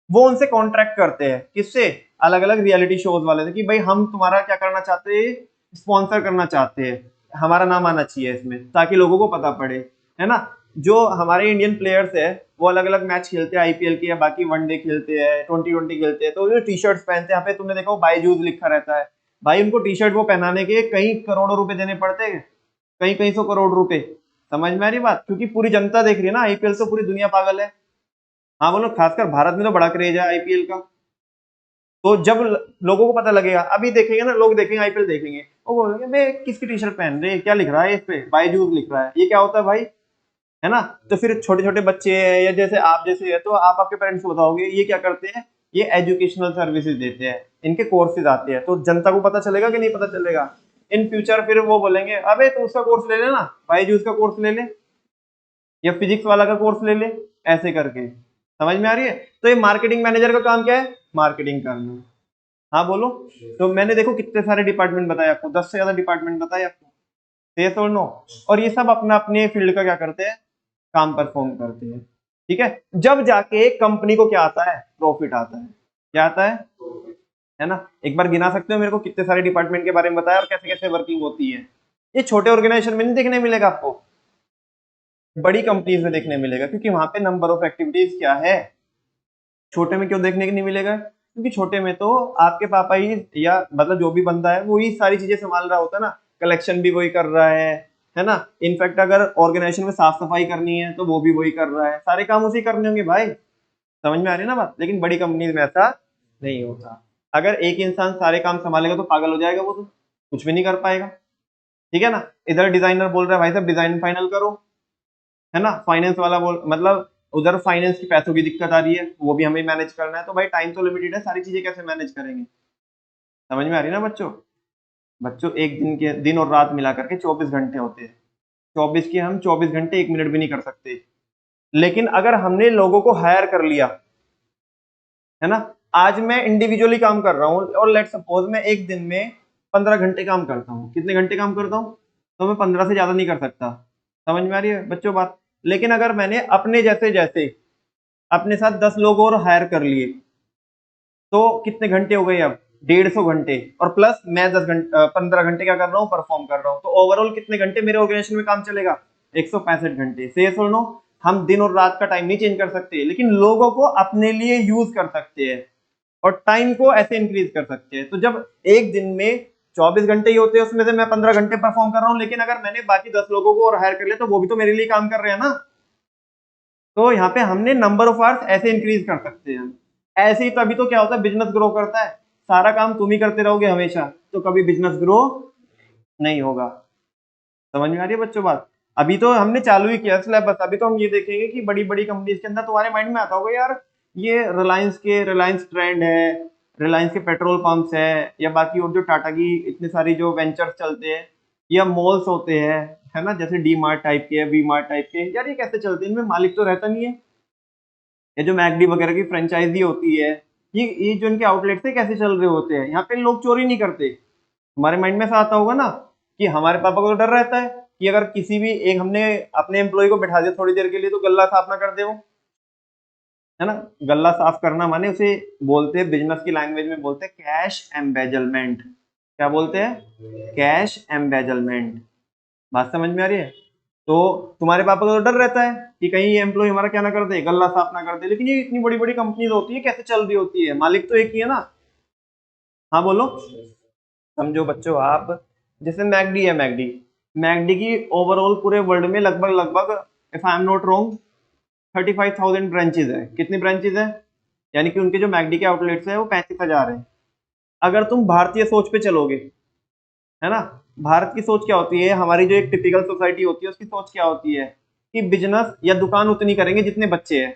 वो उनसे कॉन्ट्रैक्ट करते हैं। किससे? अलग अलग रियलिटी शोज वाले से, कि भाई हम तुम्हारा क्या करना चाहते हैं, स्पॉन्सर करना चाहते हैं, हमारा नाम आना चाहिए इसमें, ताकि लोगों को पता पड़े, है ना। जो हमारे इंडियन प्लेयर्स है वो अलग अलग मैच खेलते हैं आईपीएल के, या बाकी वनडे खेलते हैं, 2020 खेलते हैं, तो जो टी शर्ट्स पहनते हैं, यहाँ पे तुमने देखा बायजूस लिखा रहता है, भाई उनको टी शर्ट वो पहनाने के कई करोड़ों रुपए देने पड़ते हैं, कई कई सौ करोड़ रुपए। समझ में आ रही बात? क्योंकि पूरी जनता देख रही है ना, आईपीएल तो पूरी दुनिया पागल है। हाँ बोलो, खासकर भारत में तो बड़ा क्रेज है आईपीएल का। तो जब लोगों को पता लगेगा, अभी देखेंगे ना लोग, देखेंगे आईपीएल देखेंगे, वो बोलेंगे बे किसकी टी शर्ट पहन रहे, क्या लिख रहा है इस पे, बायजूस लिख रहा है, ये क्या होता है भाई, है ना। तो फिर छोटे छोटे बच्चे हैं, या जैसे आप जैसे है, तो आप आपके पेरेंट्स को बताओगे ये क्या करते हैं, ये एजुकेशनल सर्विसेज देते हैं, इनके कोर्सेज आते हैं, तो जनता को पता चलेगा कि नहीं पता चलेगा। इन फ्यूचर फिर वो बोलेंगे अबे तू उसका कोर्स ले लेना, बायजूस का कोर्स ले ले या फिजिक्स वाला का कोर्स ले ले, ऐसे करके। समझ में आ रही है? तो ये मार्केटिंग मैनेजर का काम क्या है? मार्केटिंग करना। हाँ बोलो। तो मैंने देखो कितने सारे डिपार्टमेंट बताए आपको, 10 से ज्यादा डिपार्टमेंट बताए आपको, यस और नो। और ये सब अपना अपने फील्ड का क्या करते हैं? काम परफॉर्म करते हैं। ठीक है, जब जाके कंपनी को क्या आता है? प्रॉफिट आता है। क्या आता है ना? एक बार गिना सकते हो मेरे को कितने सारे डिपार्टमेंट के बारे में बताया और कैसे कैसे वर्किंग होती है? ये छोटे ऑर्गेनाइजेशन में नहीं देखने मिलेगा आपको, बड़ी कंपनीज में देखने मिलेगा, क्योंकि वहां पे नंबर ऑफ एक्टिविटीज क्या है। छोटे में क्यों देखने को नहीं मिलेगा? क्योंकि छोटे में तो आपके पापा ही, या मतलब जो भी बंदा है वो ही सारी चीजें संभाल रहा होता है ना, कलेक्शन भी वही कर रहा है ना। इनफैक्ट अगर ऑर्गेनाइजेशन में साफ सफाई करनी है तो वो भी वही कर रहा है, सारे काम उसी करने होंगे भाई। समझ में आ रही है ना बात? लेकिन बड़ी कंपनीज में ऐसा नहीं होता। अगर एक इंसान सारे काम संभालेगा तो पागल हो जाएगा, वो तो कुछ भी नहीं कर पाएगा। ठीक है ना? इधर डिजाइनर बोल रहा है भाई साहब डिजाइन फाइनल करो, है ना, फाइनेंस वाला बोल, मतलब उधर फाइनेंस की पैसों की दिक्कत आ रही है, वो भी हमें मैनेज करना है, तो भाई टाइम तो लिमिटेड है, सारी चीजें कैसे मैनेज करेंगे? समझ में आ रही है ना बच्चों? बच्चों एक दिन के, दिन और रात मिला करके 24 घंटे होते हैं, 24 के हम 24 घंटे 1 मिनट भी नहीं कर सकते। लेकिन अगर हमने लोगों को हायर कर लिया, है ना, आज मैं इंडिविजुअली काम कर रहा हूँ और लेट सपोज मैं एक दिन में 15 घंटे काम करता हूँ, कितने घंटे काम करता हूँ? तो मैं 15 से ज्यादा नहीं कर सकता। समझ में आ रही है बच्चों बात? लेकिन अगर मैंने अपने जैसे जैसे अपने साथ 10 लोग और हायर कर लिए, तो कितने घंटे हो गए अब? 150 घंटे, और प्लस मैं 10 घंटे 15 घंटे क्या कर रहा हूँ? परफॉर्म कर रहा हूँ। तो ओवरऑल कितने घंटे मेरे ऑर्गेनाइजेशन में काम चलेगा? 165 घंटे। से ये सुनो, हम दिन और रात का टाइम नहीं चेंज कर सकते, लेकिन लोगों को अपने लिए यूज कर सकते हैं और टाइम को ऐसे इंक्रीज कर सकते हैं। तो जब एक दिन में 24 घंटे ही होते हैं, उसमें से मैं 15 घंटे परफॉर्म कर रहा हूँ, लेकिन अगर मैंने बाकी 10 लोगों को और हायर कर लिया तो वो भी तो मेरे लिए काम कर रहे हैं ना। तो यहाँ पे हमने नंबर ऑफ आवर्स ऐसे इंक्रीज कर सकते हैं। ऐसे ही तभी तो क्या होता है? बिजनेस ग्रो करता है। सारा काम तुम ही करते रहोगे हमेशा तो कभी बिजनेस ग्रो नहीं होगा। समझ में आ रही है बच्चों बात? अभी तो हमने चालू ही किया सिलेबस, अभी तो हम ये देखेंगे कि बड़ी बड़ी कंपनीज के अंदर तुम्हारे माइंड में आता होगा यार, ये रिलायंस ट्रेंड है, रिलायंस के पेट्रोल पंप्स है, या बाकी और जो टाटा की इतने सारी जो वेंचर्स चलते हैं, या मॉल्स होते हैं, है ना, जैसे डी मार्ट टाइप के, वी मार्ट टाइप के, यार ये कैसे चलते हैं? इनमें मालिक तो रहता नहीं है। ये जो मैकडी वगैरह की फ्रेंचाइजी होती है, ये जो इनके आउटलेट्स है कैसे चल रहे होते हैं? यहाँ पे लोग चोरी नहीं करते। हमारे माइंड में ऐसा आता होगा ना कि हमारे पापा को तो डर रहता है कि अगर किसी भी एक हमने अपने एम्प्लॉय को बैठा दिया थोड़ी देर के लिए तो गल्ला साफ ना कर दे वो, है ना। गल्ला साफ करना माने उसे बोलते हैं, बिजनेस की लैंग्वेज में बोलते हैं कैश एम्बेजलमेंट। क्या बोलते हैं? Cash embezzlement. बात समझ में आ रही है? तो तुम्हारे पापा को तो डर रहता है कि कहीं ये एम्प्लॉय हमारा क्या ना कर दे, गल्ला साफ ना कर दे, लेकिन ये इतनी बड़ी बड़ी कंपनीज होती है, कैसे चल रही होती है? मालिक तो एक ही है ना। हाँ बोलो। समझो बच्चों आप, जैसे मैकडी है, मैकडी मैकडी की ओवरऑल पूरे वर्ल्ड में लगभग लगभग, if I am not wrong, 35,000 branches है। कितनी ब्रांचेज है? यानी कि उनके जो मैकडी के आउटलेट्स है वो 35,000 है। अगर तुम भारतीय सोच पे चलोगे, है ना, भारत की सोच क्या होती है, हमारी जो एक टिपिकल सोसाइटी होती है उसकी सोच क्या होती है कि बिजनेस या दुकान उतनी करेंगे जितने बच्चे हैं।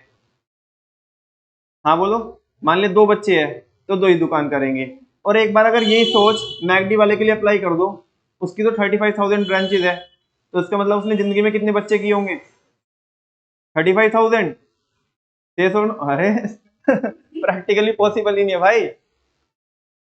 हाँ बोलो। मान ले 2 बच्चे हैं तो 2 ही दुकान करेंगे। और एक बार अगर यही सोच मैकडी वाले के लिए अप्लाई कर दो, उसकी तो 35,000 ब्रांचेज है, तो इसका मतलब उसने जिंदगी में कितने बच्चे किए होंगे? 35,000। अरे प्रैक्टिकली पॉसिबल ही नहीं है भाई।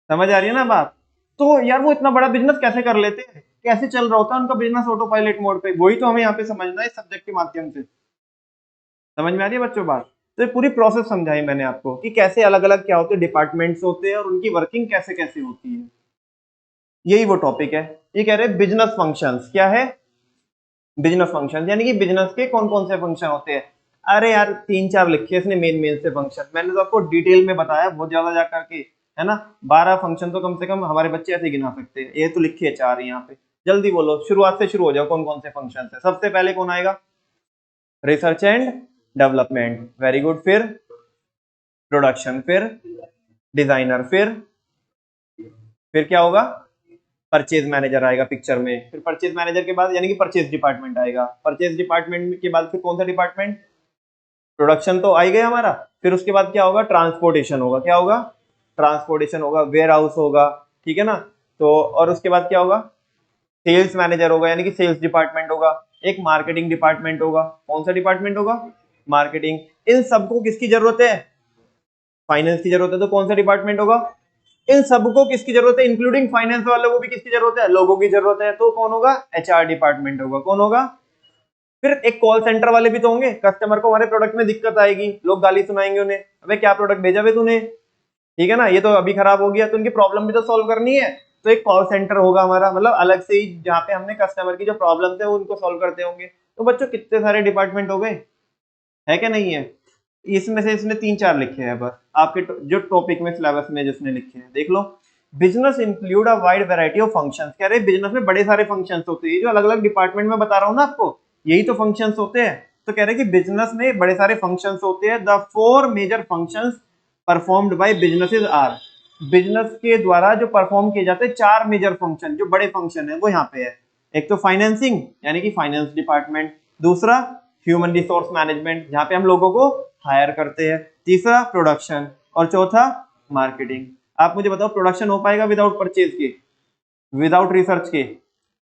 समझ आ रही है ना बात? तो यार वो इतना बड़ा बिजनेस कैसे कर लेते हैं, कैसे चल रहा होता है उनका बिजनेस ऑटो पायलट मोड पे? वही तो हमें यहाँ पे समझना है इस सब्जेक्ट के माध्यम से। समझ में आ रही है बच्चों बात? तो ये पूरी प्रोसेस समझाई मैंने आपको कि कैसे अलग अलग क्या होते हैं, डिपार्टमेंट्स होते हैं और उनकी वर्किंग कैसे कैसे होती है। यही वो टॉपिक है। ये कह रहे हैं बिजनेस फंक्शंस। क्या है? बिजनेस फंक्शन, यानी कि बिजनेस के कौन कौन से फंक्शन होते हैं। अरे यार 3-4 लिखे इसने मेन मेन से फंक्शन, मैंने तो आपको डिटेल में बताया बहुत ज्यादा जा करके, है ना। 12 फंक्शन तो कम से कम हमारे बच्चे ऐसे गिना सकते हैं, ये तो लिखे है 4 यहाँ पे। जल्दी बोलो, शुरुआत से शुरू हो जाओ, कौन कौन से फंक्शन है? सबसे पहले कौन आएगा? Research and development, very good. फिर प्रोडक्शन, फिर डिजाइनर, फिर क्या होगा? परचेज मैनेजर आएगा पिक्चर में। फिर परचेज मैनेजर के बाद यानी कि परचेज डिपार्टमेंट आएगा। परचेज डिपार्टमेंट के बाद फिर कौन सा डिपार्टमेंट? प्रोडक्शन तो आ ही गया हमारा। फिर उसके बाद क्या होगा, ट्रांसपोर्टेशन होगा, क्या होगा, ट्रांसपोर्टेशन होगा, वेयर हाउस होगा, ठीक है ना। तो और उसके बाद क्या होगा, सेल्स मैनेजर होगा, यानी कि सेल्स डिपार्टमेंट होगा, एक मार्केटिंग डिपार्टमेंट होगा। कौन सा डिपार्टमेंट होगा, मार्केटिंग। इन सबको किसकी जरूरत है, फाइनेंस की जरूरत है, तो कौन सा डिपार्टमेंट होगा, इन सबको किसकी जरूरत है, इंक्लूडिंग फाइनेंस वालों को भी किसकी जरूरत है, लोगों की जरूरत है, तो कौन होगा, एचआर डिपार्टमेंट होगा। कौन होगा, फिर एक कॉल सेंटर वाले भी तो होंगे, कस्टमर को हमारे प्रोडक्ट में दिक्कत आएगी, लोग गाली सुनाएंगे उन्हें, अबे क्या प्रोडक्ट भेजा बे तूने, ठीक है ना, ये तो अभी खराब हो गया, तो उनकी प्रॉब्लम भी तो सॉल्व करनी है। तो एक कॉल सेंटर होगा हमारा, मतलब अलग से ही, जहाँ पे हमने कस्टमर की जो प्रॉब्लम है उनको सॉल्व करते होंगे। तो बच्चों कितने सारे डिपार्टमेंट हो गए, है क्या नहीं है। इसमें से इसने 3-4 लिखे हैं बस, आपके जो टॉपिक में सिलेबस में जिसने लिखे हैं, देख लो। Business include a wide variety of functions, कह रहे बिजनेस में बड़े सारे फंक्शंस होते हैं, जो अलग अलग डिपार्टमेंट में बता रहा हूँ ना आपको, यही तो फंक्शंस होते हैं। तो कह रहे कि बिजनेस में बड़े सारे फंक्शंस होते हैं। The 4 major functions performed by businesses are, business के द्वारा जो परफॉर्म किए जाते हैं 4 मेजर फंक्शन, जो बड़े फंक्शन है वो यहाँ पे है। एक तो फाइनेंसिंग, यानी कि फाइनेंस डिपार्टमेंट, दूसरा ह्यूमन रिसोर्स मैनेजमेंट, जहाँ पे हम लोगों को हायर करते हैं, तीसरा प्रोडक्शन, और चौथा मार्केटिंग। आप मुझे बताओ प्रोडक्शन हो पाएगा विदाउट परचेज के, विदाउट रिसर्च के?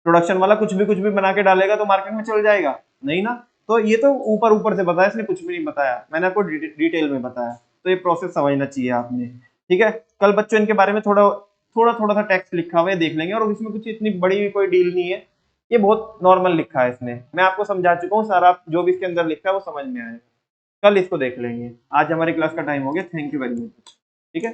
प्रोडक्शन वाला कुछ भी बना के डालेगा तो मार्केट में चल जाएगा, नहीं ना। तो ये तो ऊपर ऊपर से बताया, इसने कुछ भी नहीं बताया, मैंने आपको डिटेल में बताया। तो ये प्रोसेस समझना चाहिए आपने, ठीक है। कल बच्चों इनके बारे में थोड़ा थोड़ा सा टेक्स्ट लिखा हुआ है, देख लेंगे, और इसमें कुछ इतनी बड़ी कोई डील नहीं है, ये बहुत नॉर्मल लिखा है इसने, मैं आपको समझा चुका हूँ सारा, जो भी इसके अंदर लिखा है वो समझ में आएगा। कल इसको देख लेंगे, आज हमारी क्लास का टाइम हो गया, थैंक यू वेरी मच, ठीक है।